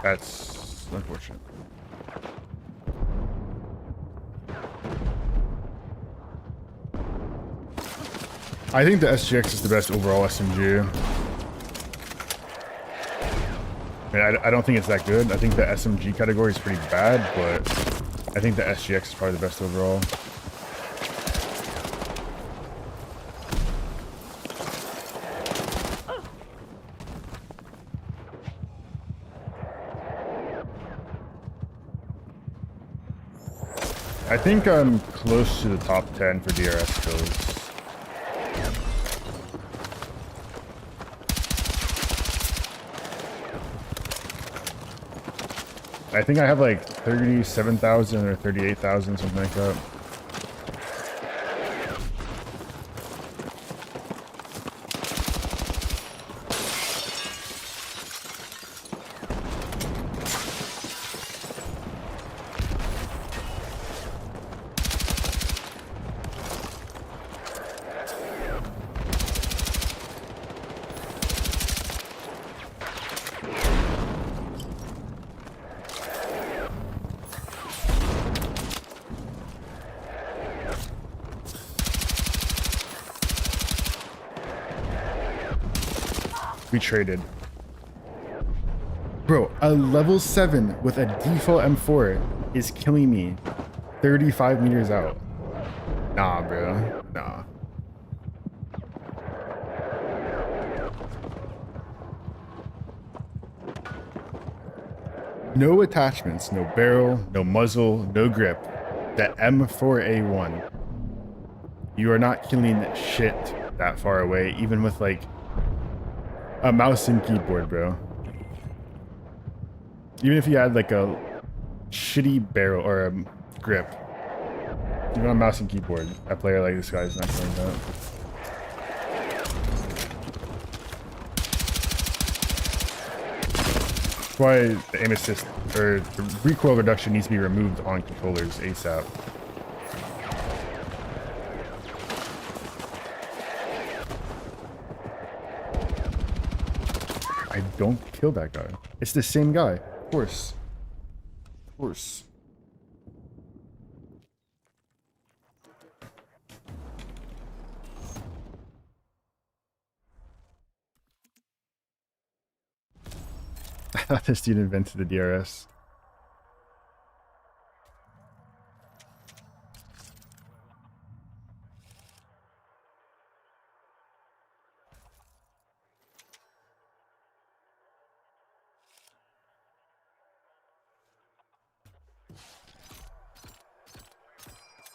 That's unfortunate. I think the SGX is the best overall SMG. I mean, I don't think it's that good. I think the SMG category is pretty bad, but I think the SGX is probably the best overall. I think I'm close to the top 10 for DRS kills. I think I have like 37,000 or 38,000, something like that. We traded. Bro, a level 7 with a default M4 is killing me 35 meters out. Nah, bro. Nah. No attachments, no barrel, no muzzle, no grip. The M4A1. You are not killing shit that far away, even with like a mouse and keyboard, bro. Even if you had like a shitty barrel or a grip, even on mouse and keyboard, a player like this guy is not killing that. That's why the aim assist or the recoil reduction needs to be removed on controllers ASAP. I don't kill that guy. It's the same guy. Of course. Of course. thought this dude invented the DRS.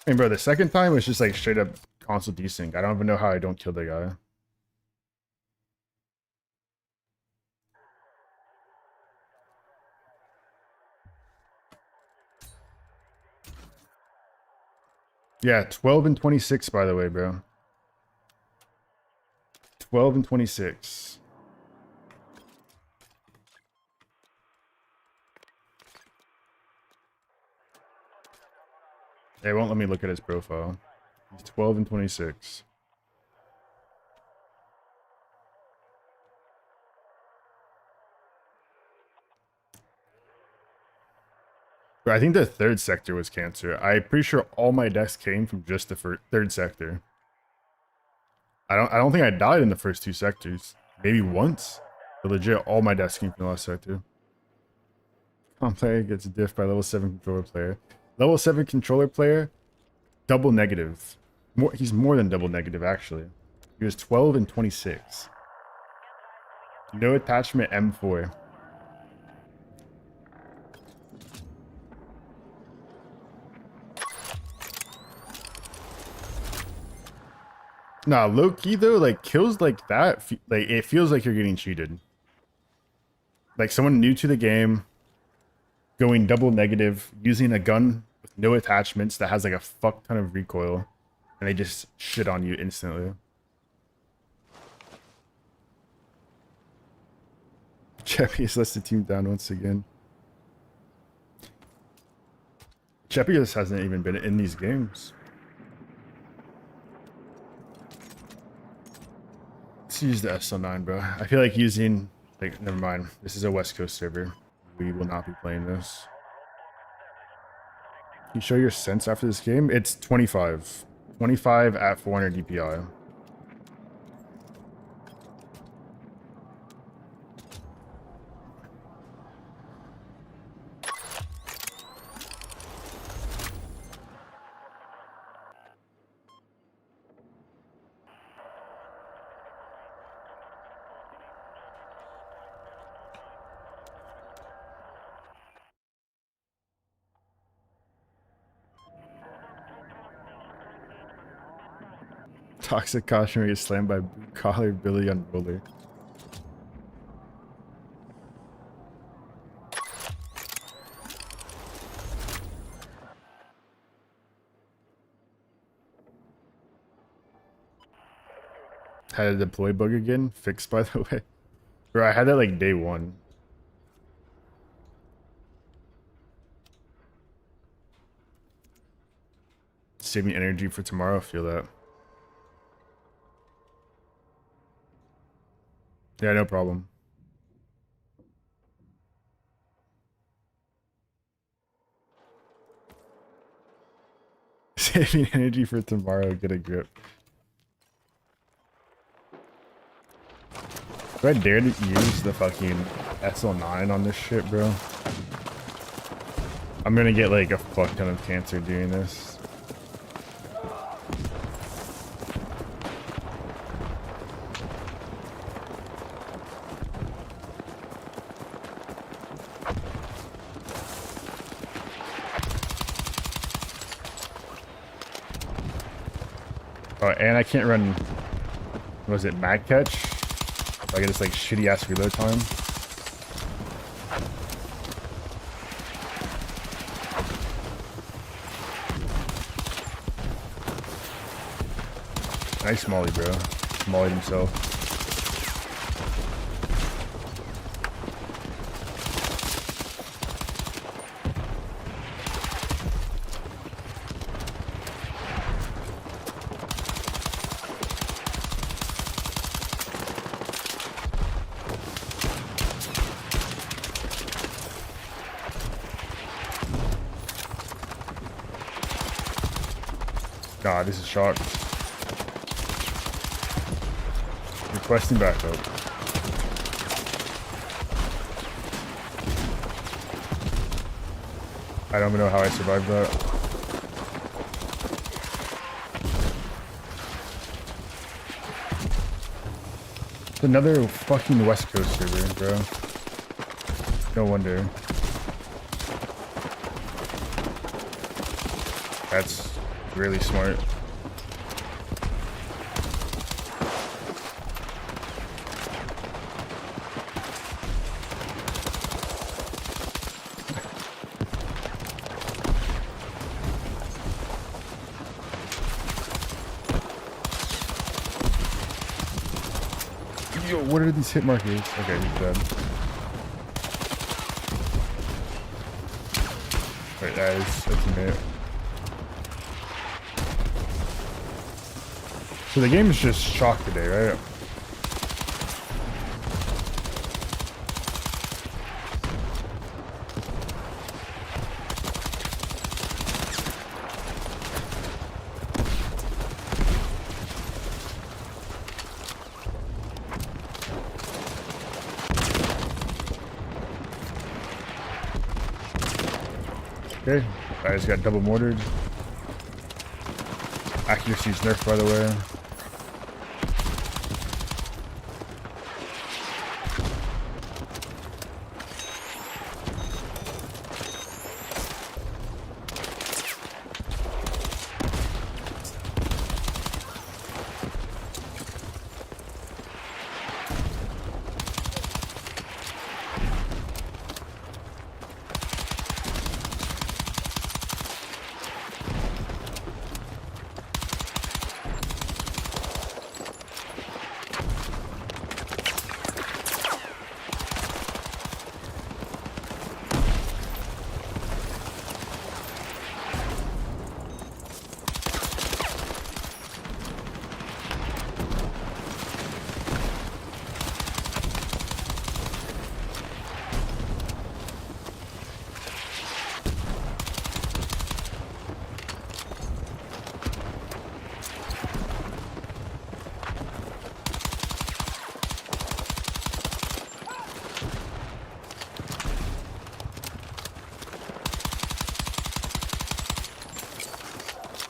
I mean, bro, the second time was just like straight up console desync. I don't even know how I don't kill the guy. Yeah, 12 and 26, by the way, bro. 12 and 26. They won't let me look at his profile. He's 12 and 26. But I think the third sector was cancer. I'm pretty sure all my deaths came from just the third sector. I don't think I died in the first two sectors. Maybe once. But legit, all my deaths came from the last sector. Comp player gets diff by level 7 controller player. Level 7 controller player, double negative. He's more than double negative, actually. He was 12 and 26. No attachment M4. Nah, low key though, like kills like that, like it feels like you're getting cheated. Like someone new to the game, going double negative, using a gun with no attachments that has like a fuck ton of recoil, and they just shit on you instantly. Cheppy has lets the team down once again. Cheppy just hasn't even been in these games. Let's use the SL9, bro. I feel like using, like, never mind. This is a West Coast server. We will not be playing this. Can you show your sense after this game? It's 25. 25 at 400 DPI. Toxic caution gets slammed by blue collar Billy on roller. Had a deploy bug again? Fixed, by the way. Bro, I had that like day one. Saving energy for tomorrow, feel that. Yeah, no problem. Saving energy for tomorrow, get a grip. Do I dare to use the fucking SL9 on this shit, bro? I'm gonna get like a fuck ton of cancer doing this. Oh, and I can't run, what was it, mag catch? If I get this like shitty ass reload time. Nice molly, bro. Mollied himself. God, this is shocked. Requesting backup. I don't even know how I survived that. It's another fucking West Coast server, bro. No wonder. That's really smart. Yo, what are these hit markers? Okay, he's dead. Wait, that's a teammate. So the game is just shock today, right? Okay, I just got double mortared. Accuracy's nerfed, by the way.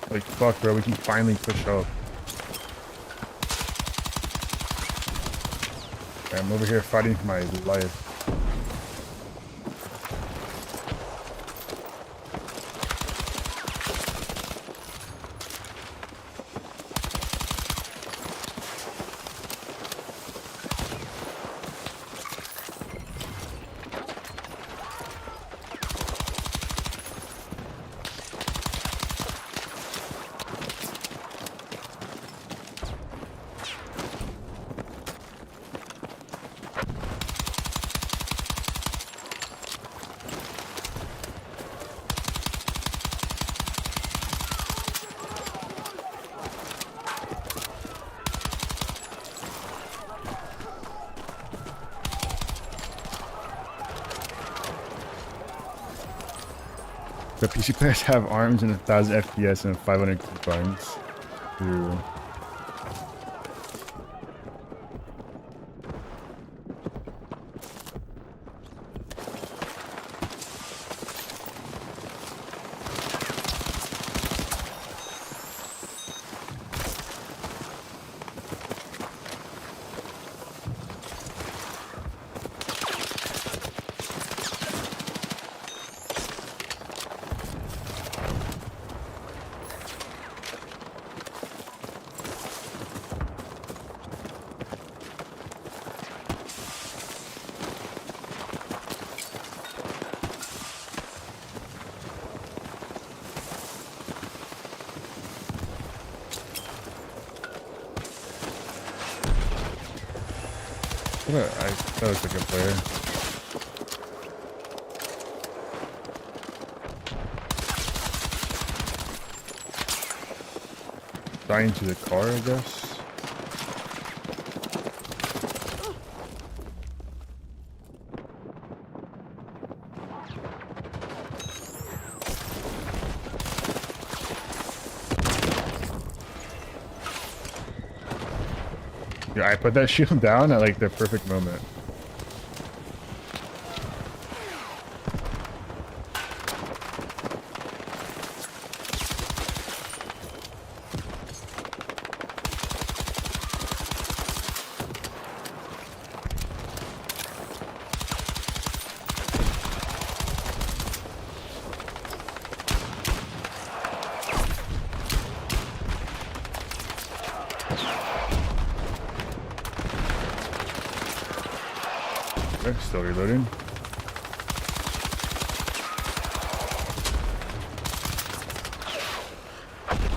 Like, fuck, bro, we can finally push up. Okay, I'm over here fighting for my life. The PC players have arms and 1,000 FPS and 500 coupons. Ooh. That looks like a player. Dying to the car, I guess. Yeah, I put that shield down at like the perfect moment. Okay, still reloading.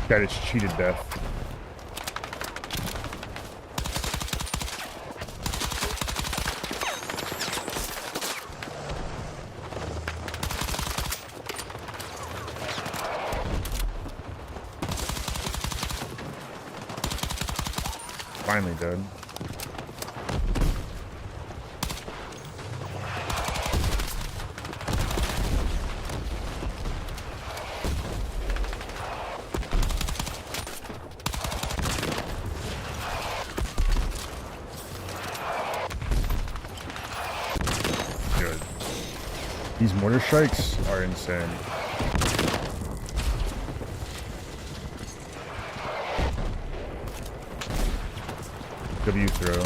God, it's cheated death. Finally dead. Good. These mortar strikes are insane. W throw.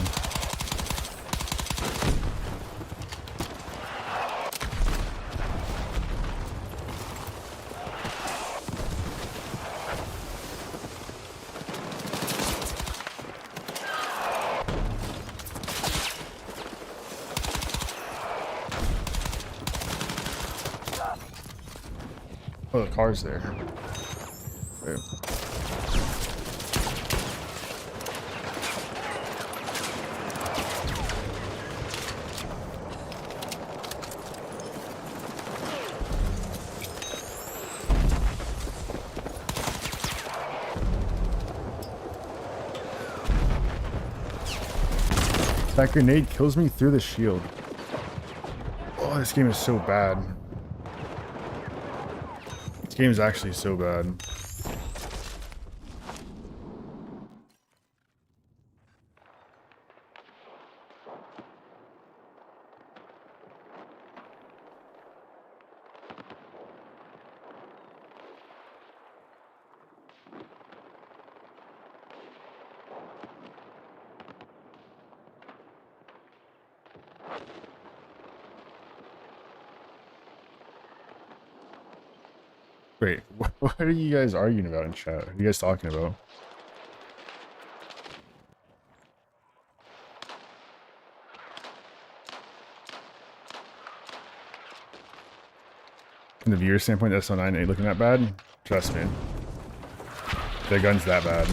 Oh, the car's there. Wait. That grenade kills me through the shield. Oh, this game is so bad. This game is actually so bad. Wait, what are you guys arguing about in chat? What are you guys talking about? From the viewer standpoint, the SO9 ain't looking that bad. Trust me. The gun's that bad.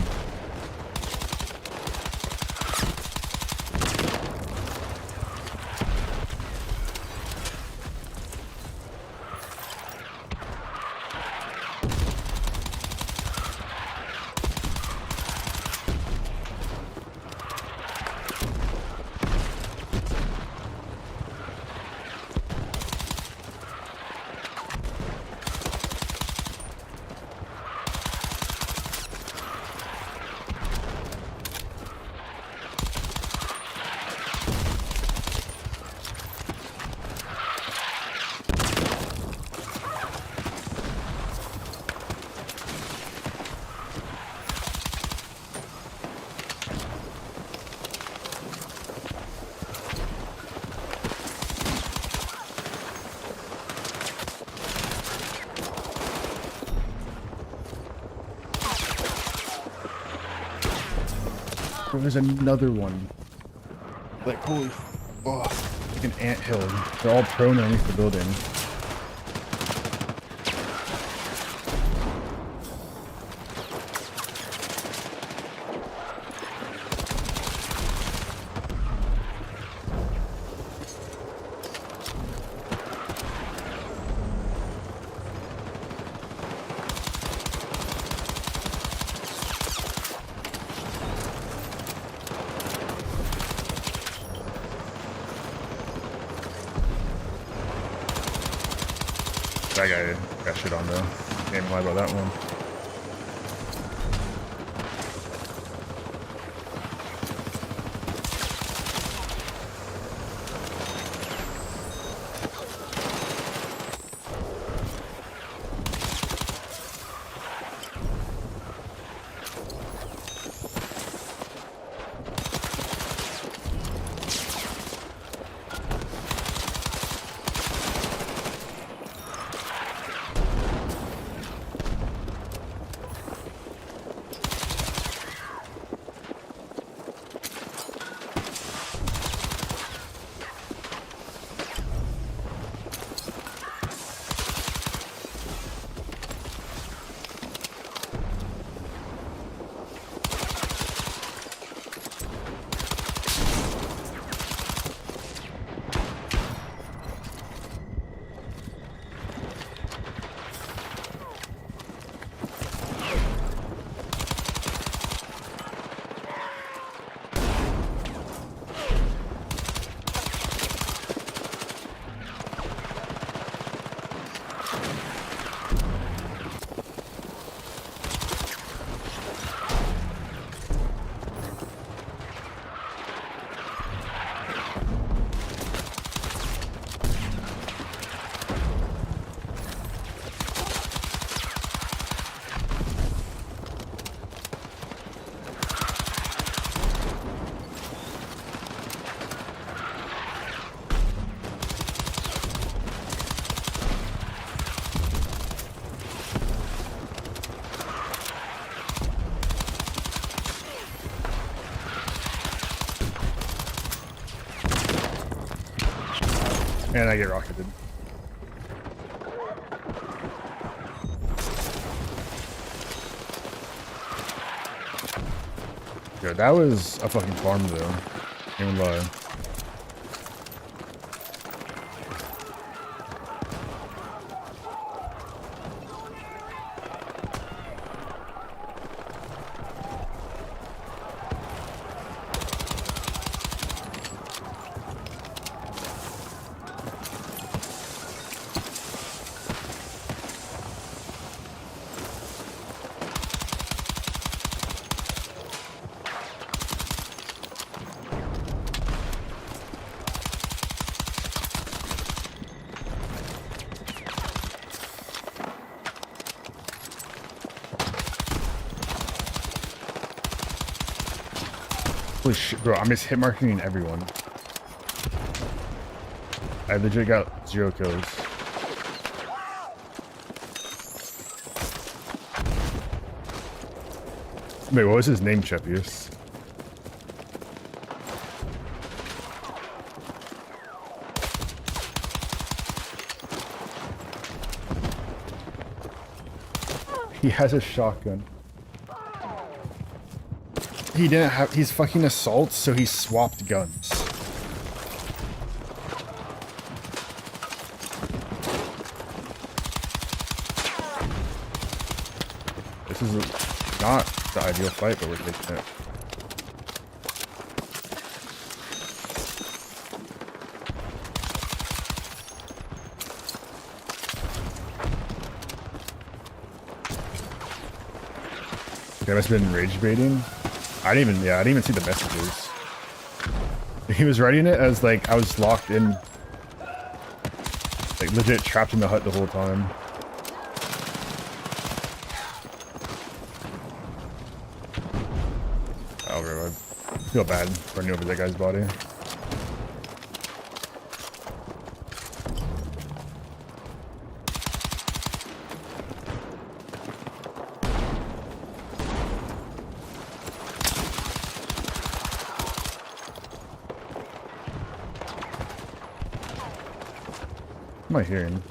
There's another one. Like, holy, oh, like an anthill. They're all prone underneath the building. That guy got shit on though. Can't lie about that one. And I get rocketed. Yo, that was a fucking farm though. Can't even lie. Holy shit, bro, I'm just hit marking everyone. I legit got 0 kills. Wait, what was his name, Chepius? He has a shotgun. He didn't have. He's fucking assault, so he swapped guns. This is not the ideal fight, but we're taking it. That must have been rage baiting. I didn't even see the messages. He was writing it as like I was locked in, like legit trapped in the hut the whole time. Oh, bro, I feel bad running over that guy's body. What am I hearing?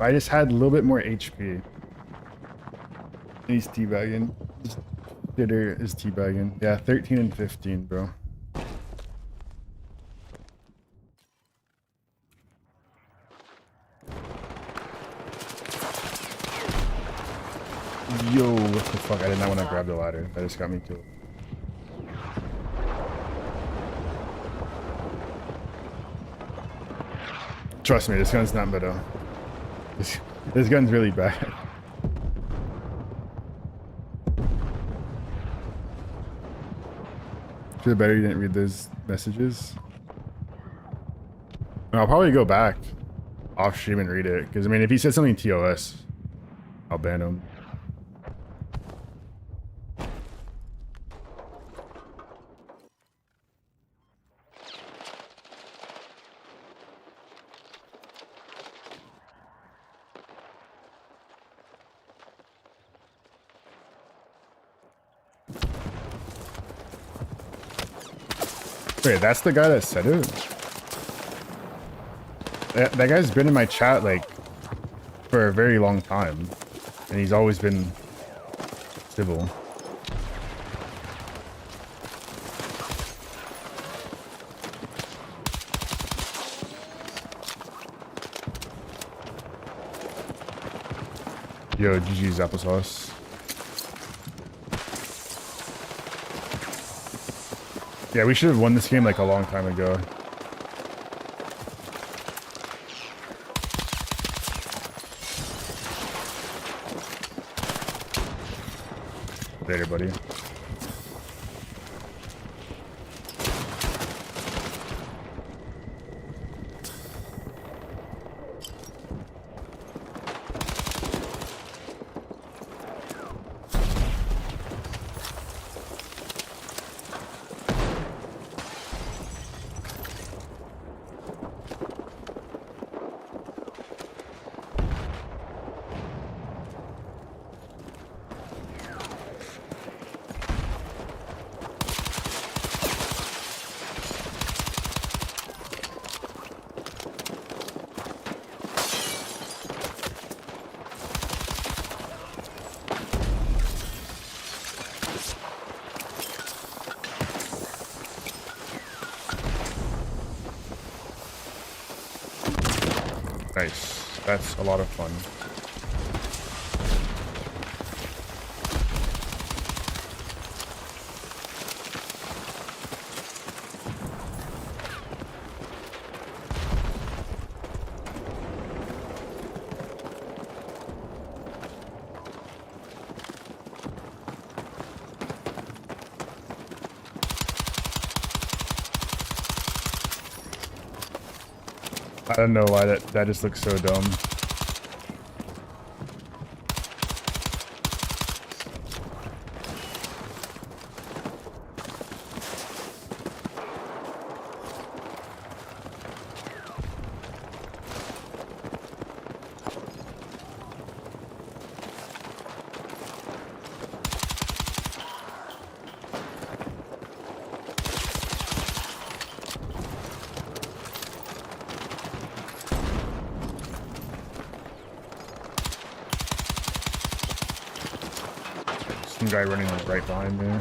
I just had a little bit more HP. He's teabagging. Shitter is teabagging. Yeah, 13 and 15, bro. Yo, what the fuck? I did not want to grab the ladder. That just got me killed. Trust me, this gun's not better. This gun's really bad. Feel better you didn't read those messages. I'll probably go back off stream and read it, because I mean, if he said something TOS, I'll ban him. Wait, that's the guy that said it? That guy's been in my chat, like, for a very long time. And he's always been civil. Yo, GG's applesauce. Yeah, we should have won this game like a long time ago. Later, buddy. Nice. That's a lot of fun. I don't know why that just looks so dumb. Some guy running like right behind me.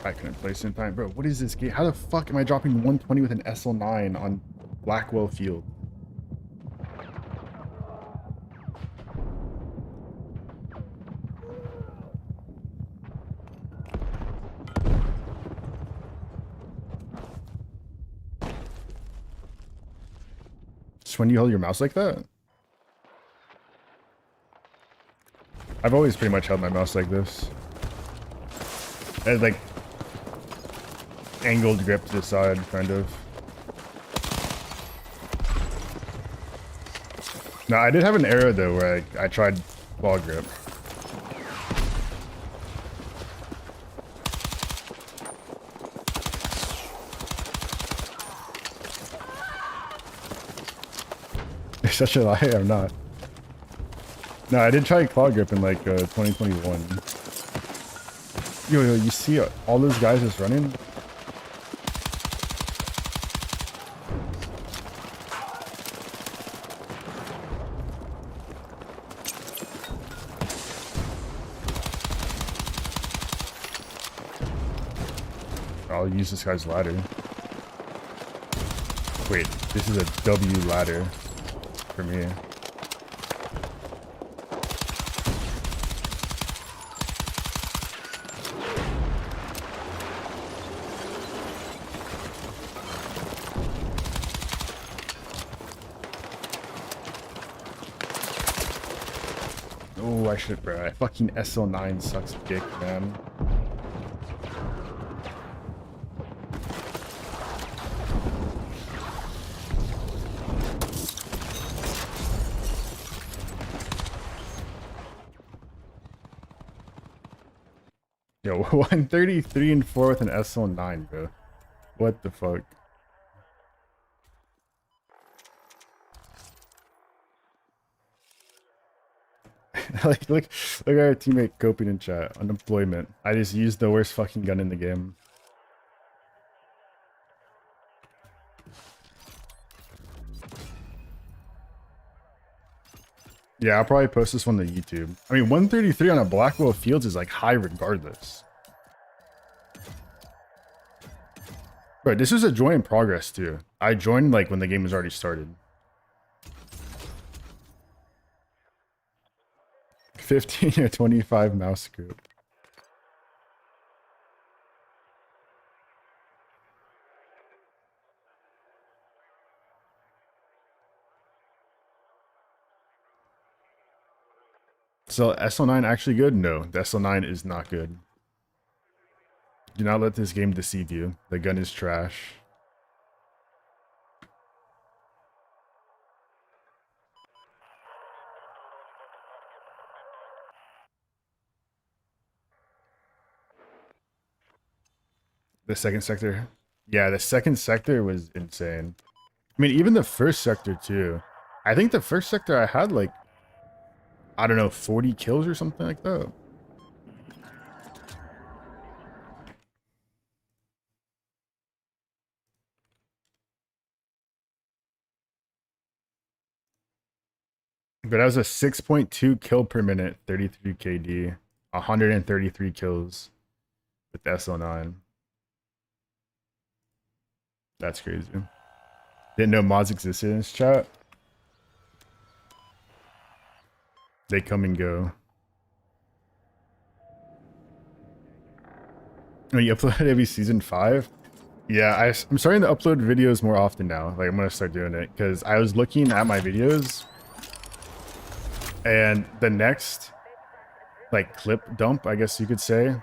I couldn't place in time. Bro, what is this game? How the fuck am I dropping 120 with an SL9 on Blackwell Field? Just when you hold your mouse like that? I've always pretty much held my mouse like this. And like angled grip to the side, kind of. No, I did have an era though where I tried ball grip. You're such a liar, I'm not. No, I did try claw grip in like 2021. Yo, you see all those guys just running? I'll use this guy's ladder. Wait, this is a W ladder for me. Oh, I should, bro. Fucking SL9 sucks dick, man. Yo, 133 and 4 with an SL9, bro. What the fuck? Like, look at our teammate coping in chat. Unemployment. I just used the worst fucking gun in the game. Yeah, I'll probably post this one to YouTube. I mean, 133 on a Blackwell Fields is like high regardless. But this is a join in progress too. I joined like when the game was already started. 15 or 25 mouse scoop. So SL9 actually good? No, the SL9 is not good. Do not let this game deceive you. The gun is trash. The second sector. Yeah, the second sector was insane. I mean, even the first sector too. I think the first sector I had like, I don't know, 40 kills or something like that. But that was a 6.2 kill per minute, 33 KD, 133 kills with SL9. That's crazy. Didn't know mods existed in this chat. They come and go. When you upload every season 5? Yeah, I'm starting to upload videos more often now. Like, I'm going to start doing it because I was looking at my videos and the next like clip dump, I guess you could say,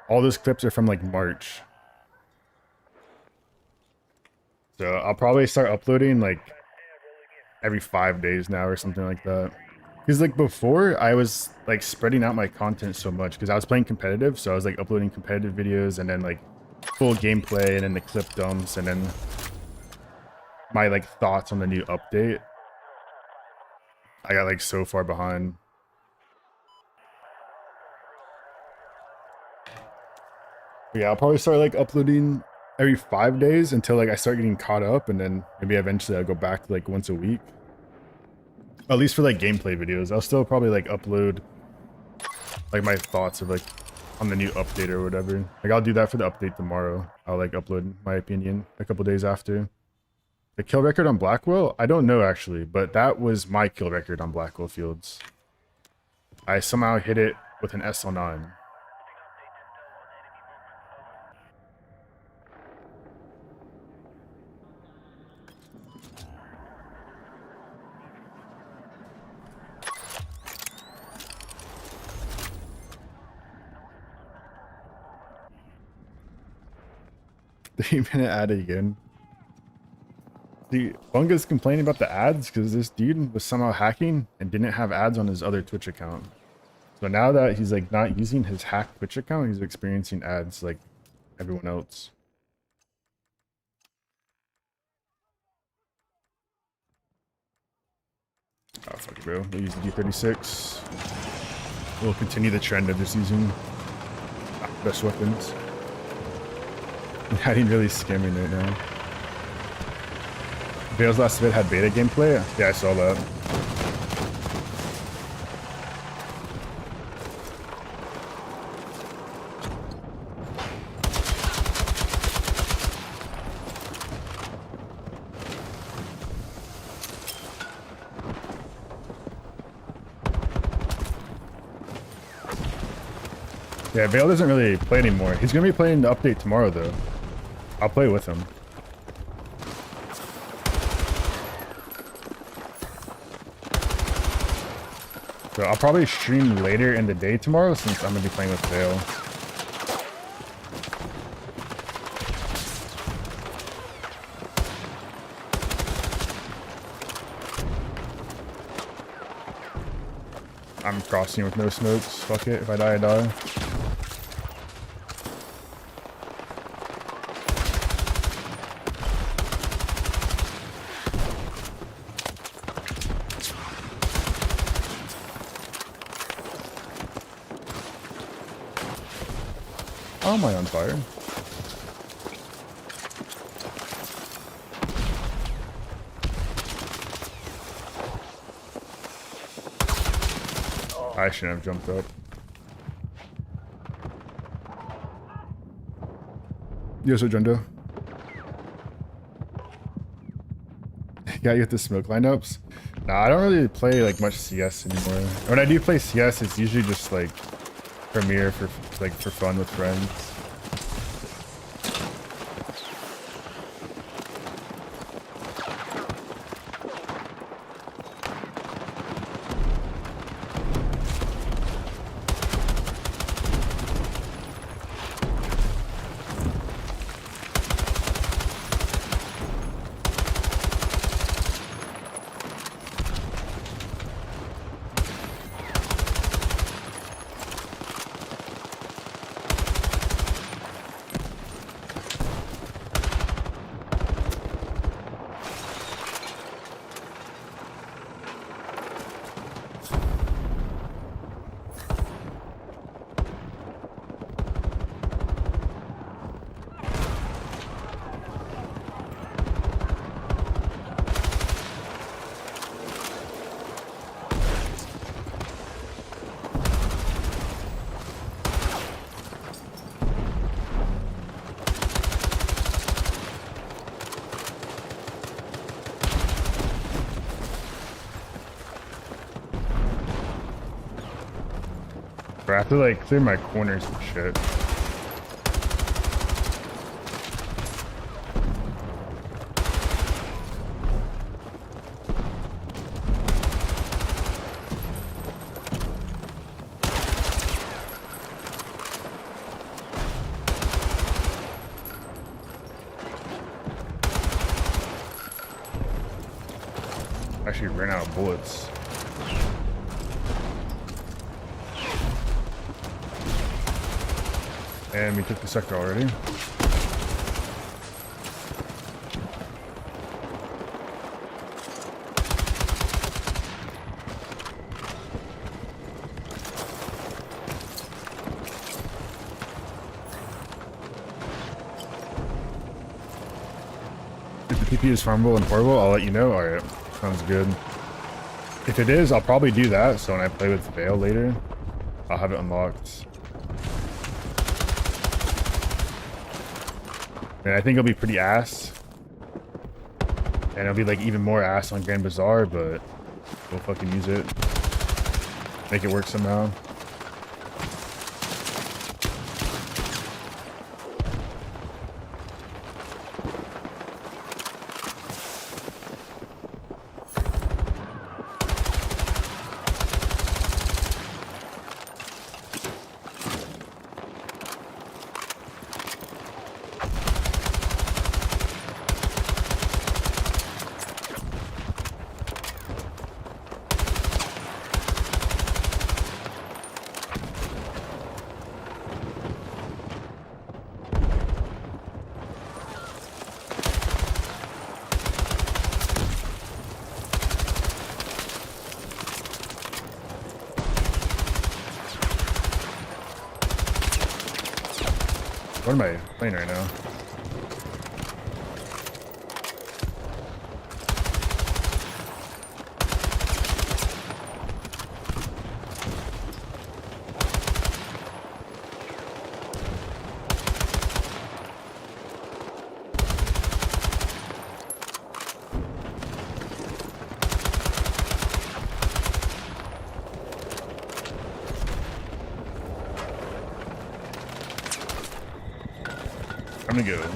all those clips are from like March. So I'll probably start uploading like every 5 days now or something like that. Because like before I was like spreading out my content so much because I was playing competitive. So I was like uploading competitive videos and then like full gameplay and then the clip dumps and then my like thoughts on the new update. I got like so far behind. But yeah, I'll probably start like uploading every 5 days until like I start getting caught up, and then maybe eventually I'll go back to like once a week. At least for like gameplay videos. I'll still probably like upload like my thoughts of like on the new update or whatever. Like I'll do that for the update tomorrow. I'll like upload my opinion a couple days after. The kill record on Blackwell? I don't know actually, but that was my kill record on Blackwell Fields. I somehow hit it with an SL9. Minute ad again. See, Bunga's complaining about the ads because this dude was somehow hacking and didn't have ads on his other Twitch account. So now that he's like not using his hacked Twitch account, he's experiencing ads like everyone else. Oh fuck it, bro. We'll use the D36. We'll continue the trend of just using best weapons. I'm hiding really scamming right now. Vale's last vid had beta gameplay? Yeah, I saw that. Yeah, Vale doesn't really play anymore. He's gonna be playing the update tomorrow though. I'll play with him. So I'll probably stream later in the day tomorrow since I'm gonna be playing with Vale. I'm crossing with no smokes. Fuck it. If I die, I die. How am I on fire? I shouldn't have jumped up. Yo, so Jundo. Got you with the smoke lineups? Nah, I don't really play like much CS anymore. When I do play CS, it's usually just like Premiere for fun with friends. Bro, I have to like clear my corners and shit. Actually ran out of bullets. And we took the sector already. If the TP is farmable and portable, I'll let you know. Alright, sounds good. If it is, I'll probably do that, so when I play with Veil later, I'll have it unlocked. And I think it'll be pretty ass. And it'll be like even more ass on Grand Bazaar, but we'll fucking use it. Make it work somehow. What am I playing right now? I'm gonna go.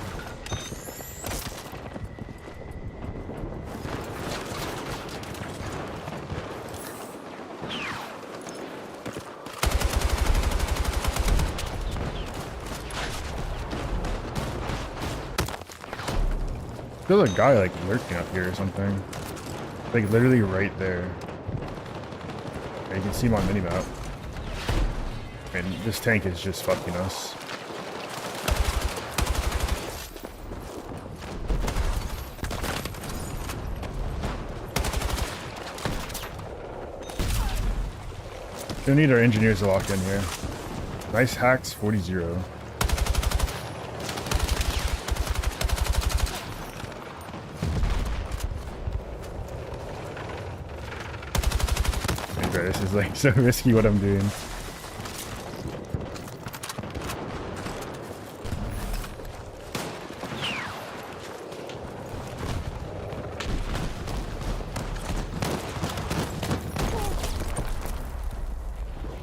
There's a guy like lurking up here or something. Like literally right there. Yeah, you can see him on minimap. And this tank is just fucking us. We need our engineers to lock in here. Nice hacks, 40-0. Okay, this is like so risky what I'm doing.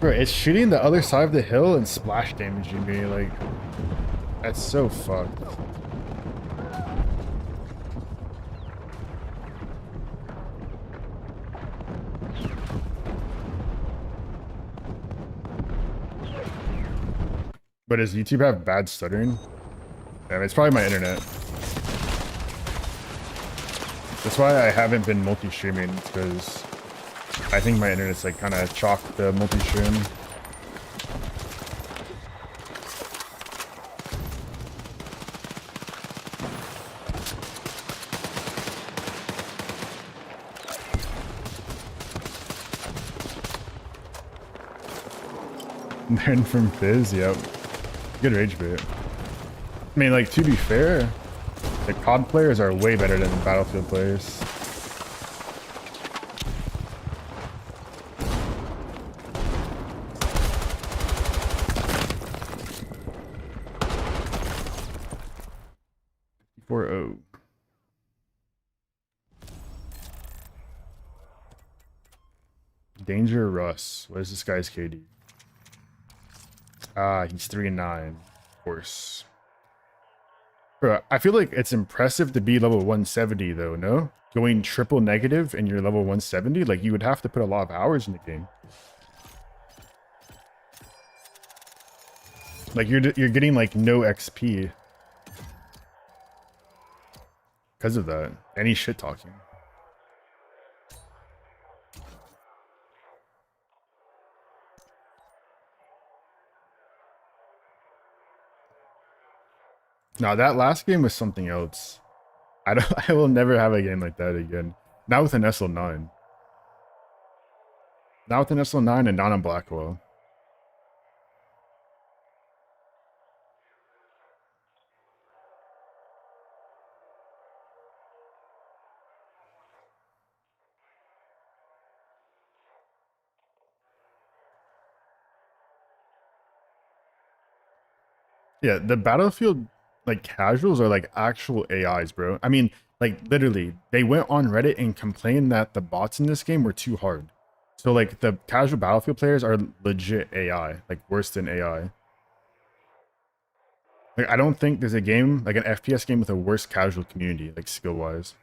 Bro, it's shooting the other side of the hill and splash damaging me, like, that's so fucked. But does YouTube have bad stuttering? Yeah, it's probably my internet. That's why I haven't been multi-streaming, because I think my internet's like kind of chalked the multi-stream. Learn from Fizz, yep. Good rage bait. I mean, like, to be fair, the COD players are way better than the Battlefield players. Oh. Danger Russ. What is this guy's KD? Ah, he's 3-9. Of course. Bro, I feel like it's impressive to be level 170 though, no? Going triple negative and you're level 170, like you would have to put a lot of hours in the game. Like you're getting like no XP because of that. Any shit talking. No, that last game was something else. I will never have a game like that again. Not with an SL9. Not with an SL9 and not on Blackwell. Yeah, the Battlefield like casuals are like actual AIs, bro. I mean, like literally, they went on Reddit and complained that the bots in this game were too hard. So like the casual Battlefield players are legit AI, like worse than AI. Like I don't think there's a game, like an FPS game with a worse casual community, like skill wise.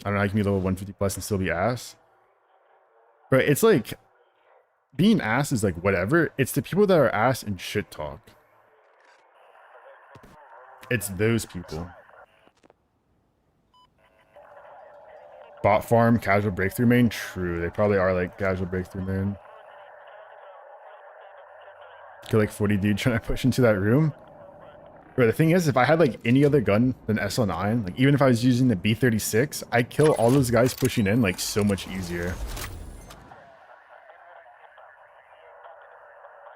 I don't know, I can be level 150 plus and still be ass. But it's like being ass is like whatever. It's the people that are ass and shit talk. It's those people. Bot farm, casual breakthrough main? True, they probably are like casual breakthrough main. Kill like 40 dude trying to push into that room. But the thing is, if I had like any other gun than SL9, like even if I was using the B36, I'd kill all those guys pushing in like so much easier.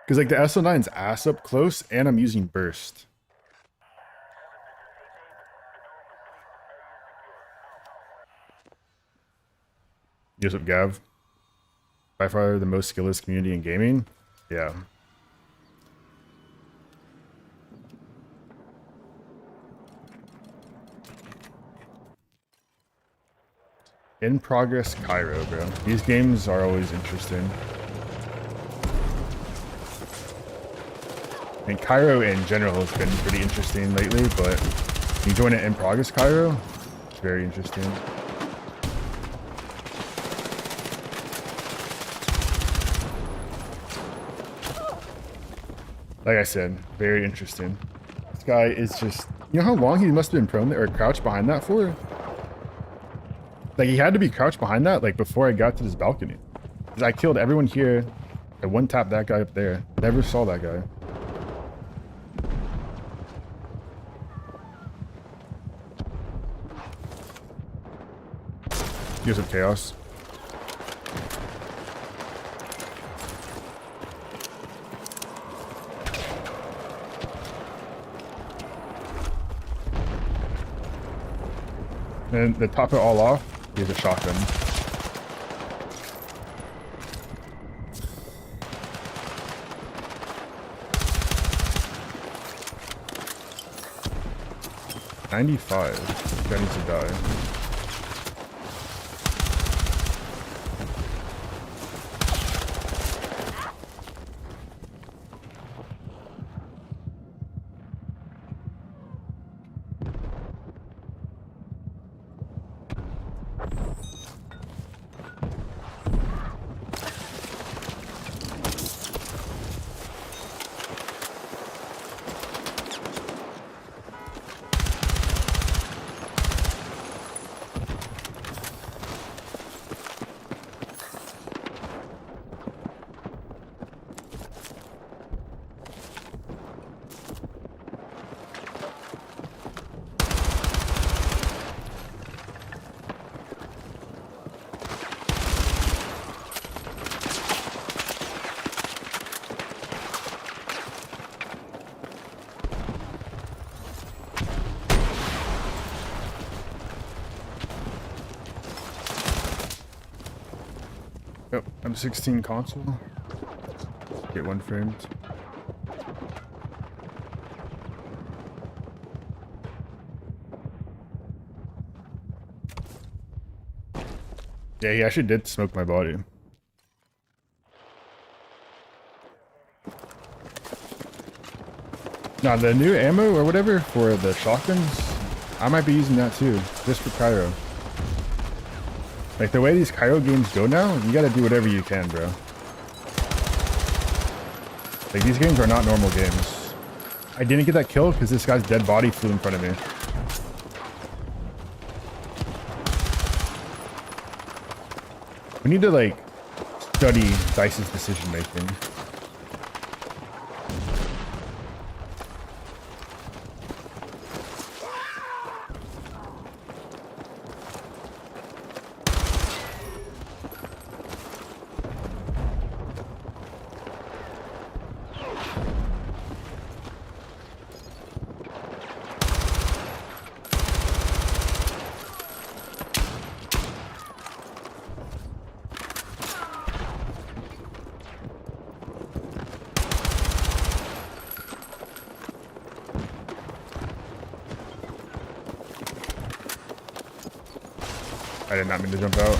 Because like the SL9's ass up close and I'm using burst. Use up Gav. By far the most skillless community in gaming. Yeah. In progress Cairo, bro. These games are always interesting. I mean, Cairo in general has been pretty interesting lately, but you join it in progress Cairo, it's very interesting. Like I said, very interesting. This guy is just, you know how long he must have been prone or crouched behind that for? Like he had to be crouched behind that like before I got to this balcony. Because I killed everyone here. I one tapped that guy up there. Never saw that guy. Here's some chaos. And to top it all off, here's a shotgun. $95. Guy needs to die. Yep, M16 console. Get one framed. Yeah, he actually did smoke my body. Nah, the new ammo or whatever for the shotguns, I might be using that too, just for Cairo. Like the way these Cairo games go now, you gotta do whatever you can, bro. Like these games are not normal games. I didn't get that kill because this guy's dead body flew in front of me. We need to like study DICE's decision making. I did not mean to jump out.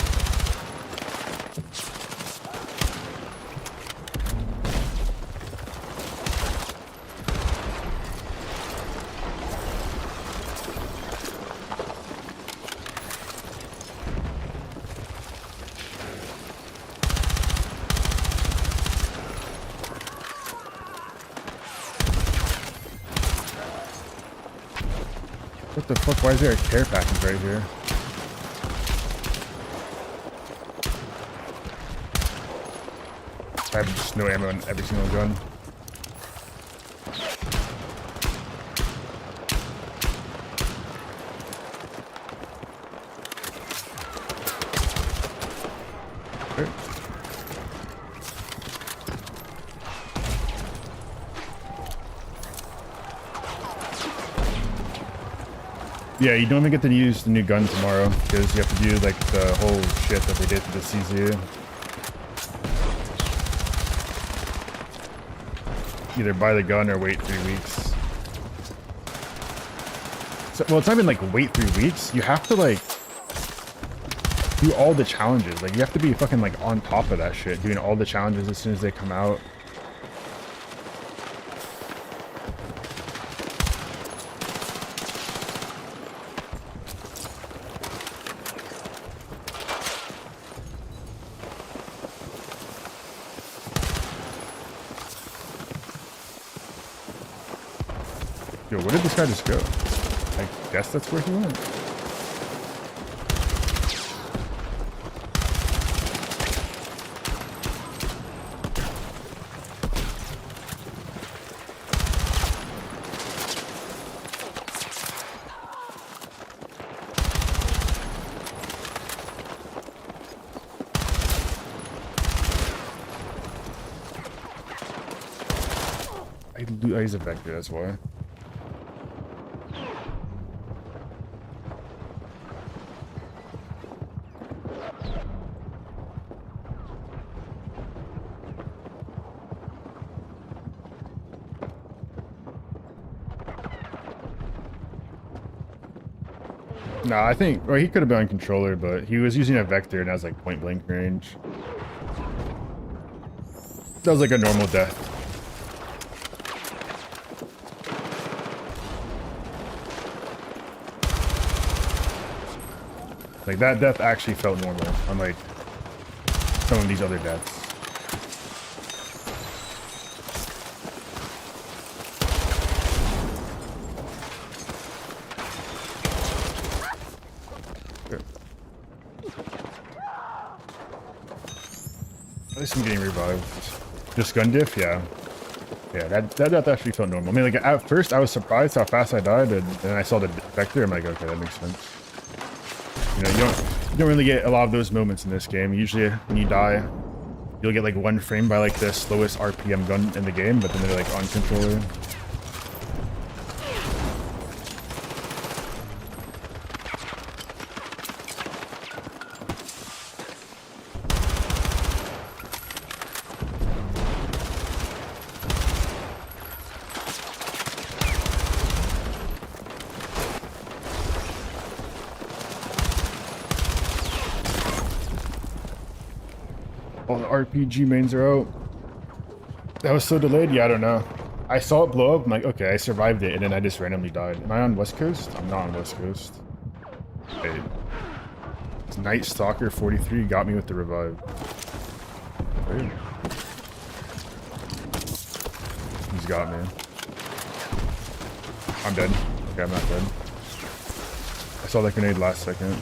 What the fuck? Why is there a care package right here? I have just no ammo in every single gun. Okay. Yeah, you don't even get to use the new gun tomorrow because you have to do like the whole shit that they did to the CZ. Either buy the gun or wait 3 weeks. So, well, it's not even like wait 3 weeks. You have to like do all the challenges. Like you have to be fucking like on top of that shit, doing all the challenges as soon as they come out. Yo, where did this guy just go? I guess that's where he went. I use a vector, that's why. No, I think, well, he could have been on controller, but he was using a vector and has like point blank range. That was like a normal death. Like that death actually felt normal, unlike some of these other deaths. At least I'm getting revived. Just gun diff, yeah. Yeah, that actually felt normal. I mean, like at first I was surprised how fast I died, and then I saw the vector. I'm like, okay, that makes sense. You know, you don't really get a lot of those moments in this game. Usually, when you die, you'll get like one frame by like the slowest RPM gun in the game, but then they're like on controller. All the RPG mains are out. That was so delayed? Yeah, I don't know. I saw it blow up. I'm like, okay, I survived it, and then I just randomly died. Am I on West Coast? I'm not on West Coast. Wait. Night Stalker 43 got me with the revive. Wait. He's got me. I'm dead. Okay, I'm not dead. I saw that grenade last second.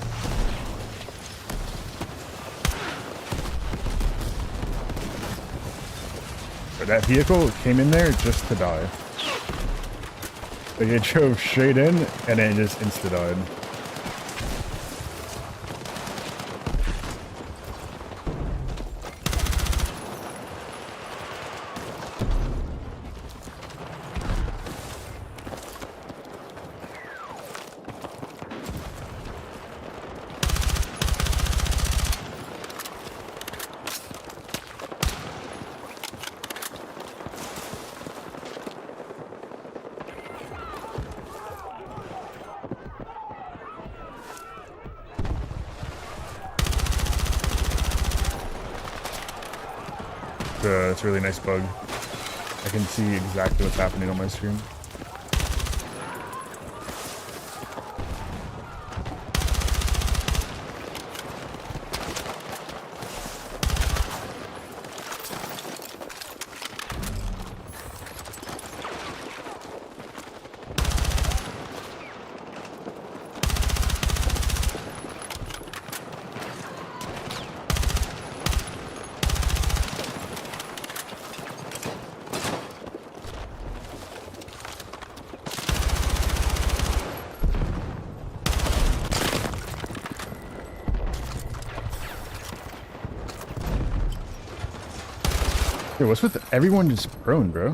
But that vehicle came in there just to die. Like it drove straight in and then just insta-died. It's a really nice bug. I can see exactly what's happening on my screen. Yo, what's with everyone just prone, bro?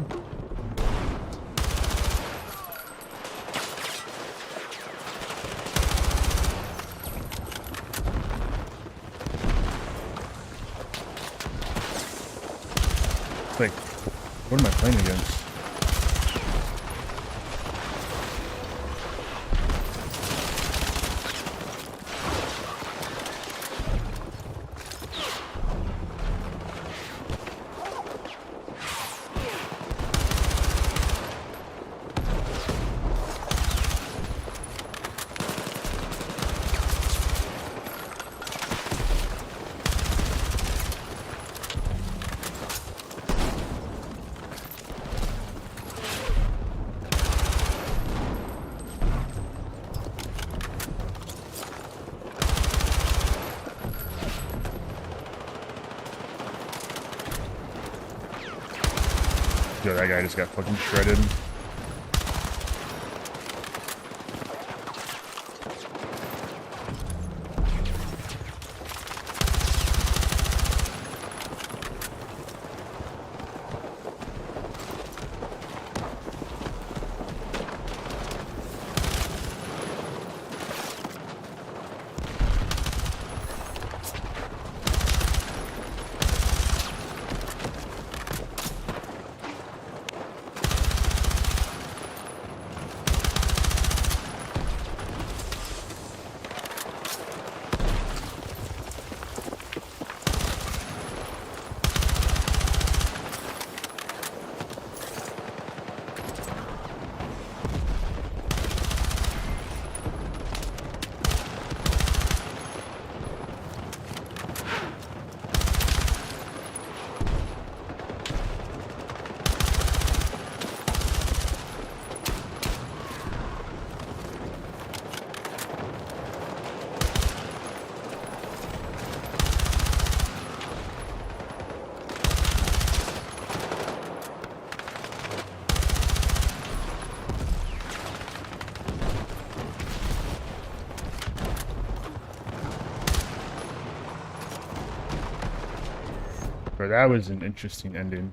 Like, what am I playing against? Yo, that guy just got fucking shredded. But that was an interesting ending.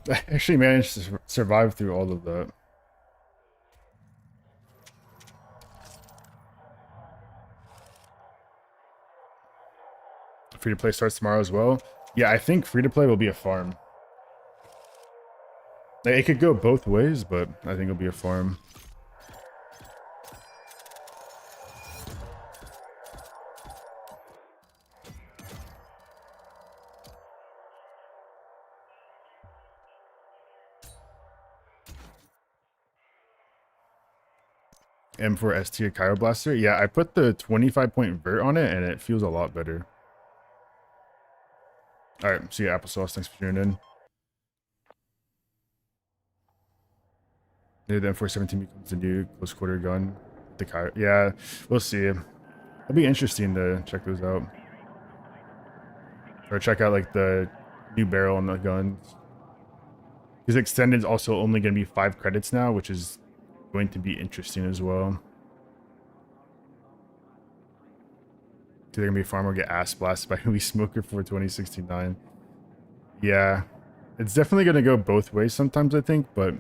I actually managed to survive through all of that. Free to play starts tomorrow as well. Yeah, I think free to play will be a farm. It could go both ways, but I think it'll be a farm. M4 S tier Cryo Blaster. Yeah, I put the 25-point vert on it and it feels a lot better. All right, see you, Applesauce. Thanks for tuning in. Maybe the M417 becomes the new close quarter gun. The Cryo. Yeah, we'll see. It'll be interesting to check those out. Or check out like the new barrel on the guns. Because extended is also only going to be 5 credits now, which is going to be interesting as well. So they're going to be a farmer get ass blasted by Wee Smoker for 2069. Yeah, it's definitely going to go both ways sometimes, I think, but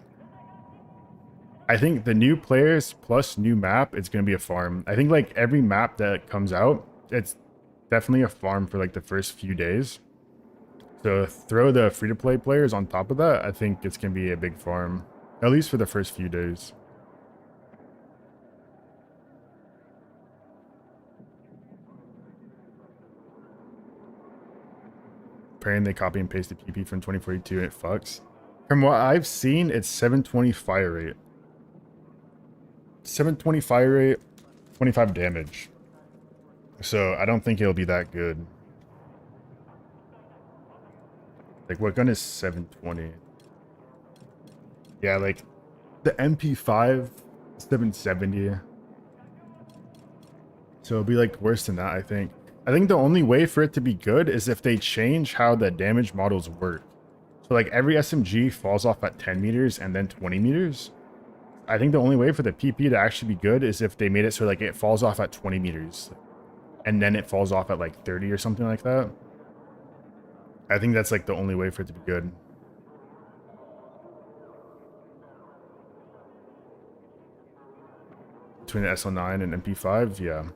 I think the new players plus new map, it's going to be a farm. I think like every map that comes out, it's definitely a farm for like the first few days. So throw the free-to-play players on top of that, I think it's going to be a big farm. At least for the first few days. Apparently they copy and paste the PP from 2042 and it fucks. From what I've seen, it's 720 fire rate. 720 fire rate, 25 damage. So I don't think it'll be that good. Like, what gun is 720? Yeah, like the MP5, 770. So it'll be like worse than that, I think. I think the only way for it to be good is if they change how the damage models work. So like every SMG falls off at 10 meters and then 20 meters. I think the only way for the PP to actually be good is if they made it so like it falls off at 20 meters. And then it falls off at like 30 or something like that. I think that's like the only way for it to be good. Between the SL9 and MP5, yeah.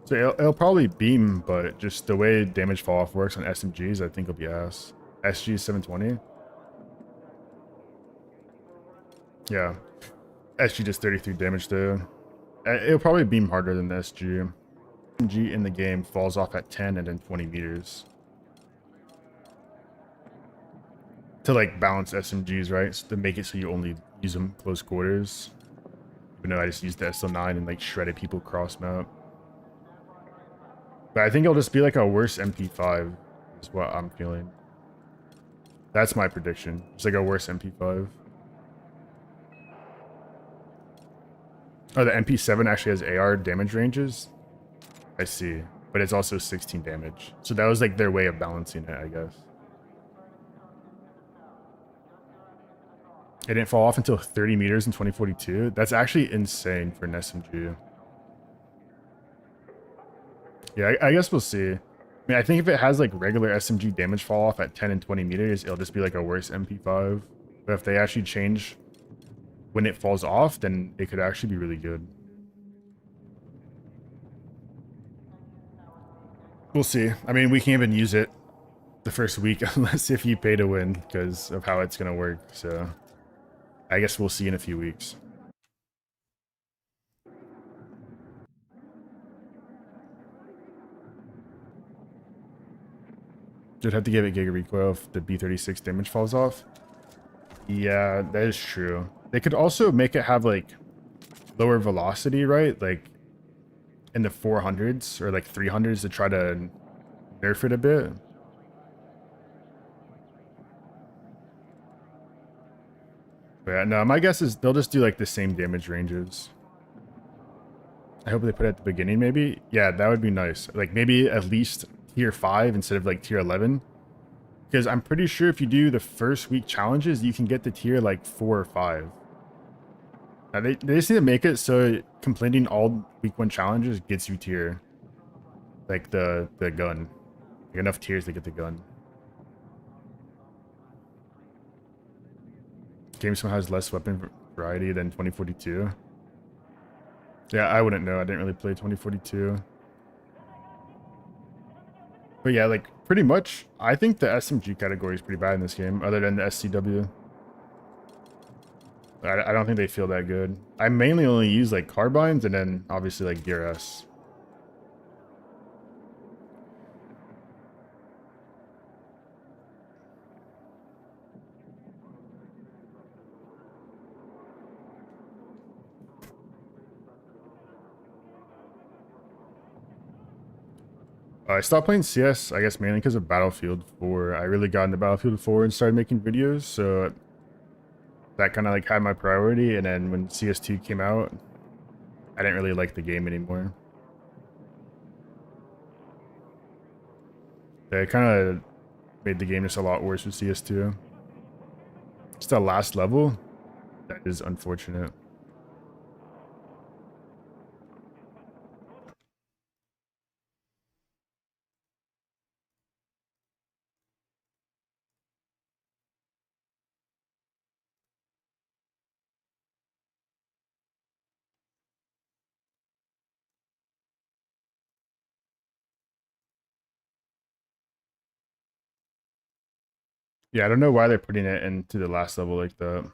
So it'll probably beam, but just the way damage fall off works on SMGs, I think it'll be ass. SG 720. Yeah. SG does 33 damage though. It'll probably beam harder than the SG. SMG in the game falls off at 10 and then 20 meters. To like balance SMGs, right? So to make it so you only use them close quarters. But no, I just used the SL9 and like shredded people cross map. But I think it'll just be like a worse MP5 is what I'm feeling. That's my prediction. It's like a worse MP5. Oh, the MP7 actually has AR damage ranges? I see. But it's also 16 damage. So that was like their way of balancing it, I guess. It didn't fall off until 30 meters in 2042. That's actually insane for an SMG. Yeah, I guess we'll see. I mean, I think if it has like regular SMG damage fall off at 10 and 20 meters, it'll just be like a worse MP5. But if they actually change when it falls off, then it could actually be really good. We'll see. I mean, we can't even use it the first week unless if you pay to win because of how it's going to work. So I guess we'll see in a few weeks. You'd have to give it Giga Recoil if the B36 damage falls off. Yeah, that is true. They could also make it have like lower velocity, right? Like in the 400s or like 300s to try to nerf it a bit. But yeah, no, my guess is they'll just do like the same damage ranges. I hope they put it at the beginning, maybe. Yeah, that would be nice. Like maybe at least tier 5 instead of like tier 11. Because I'm pretty sure if you do the first week challenges, you can get to tier like 4 or 5. Now they just need to make it so completing all week 1 challenges gets you tier. Like the gun. Like enough tiers to get the gun. Game somehow has less weapon variety than 2042. Yeah, I wouldn't know. I didn't really play 2042. But yeah, like pretty much, I think the SMG category is pretty bad in this game, other than the SCW. I don't think they feel that good. I mainly only use like carbines and then obviously like Gear S. I stopped playing CS, I guess mainly because of Battlefield 4. I really got into Battlefield 4 and started making videos, so that kind of like had my priority. And then when CS2 came out, I didn't really like the game anymore. It kind of made the game just a lot worse with CS2. Just the last level, that is unfortunate. Yeah, I don't know why they're putting it into the last level like that.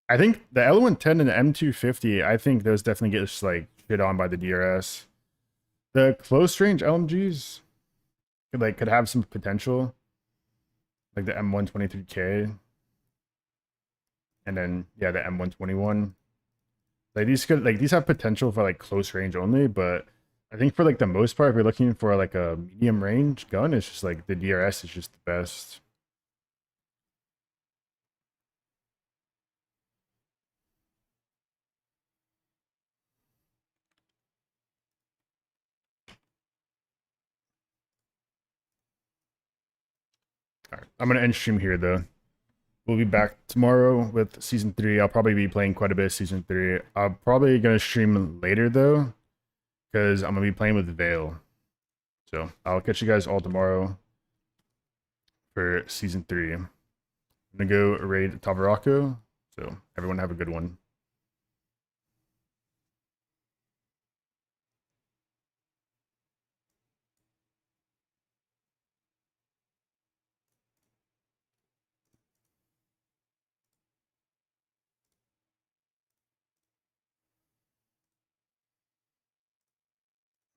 I think the L110 and the M250, I think those definitely get just like shit on by the DRS. The close range LMGs could have some potential, like the M123K, and then yeah, the M121. Like these have potential for like close range only, but I think for like the most part, if you're looking for like a medium range gun, it's just like the DRS is just the best. All right, I'm gonna end stream here though. We'll be back tomorrow with season 3. I'll probably be playing quite a bit of season 3. I'm probably gonna stream later though, because I'm gonna be playing with Vale. So I'll catch you guys all tomorrow for season 3. I'm gonna go raid Tabarako. So everyone have a good one.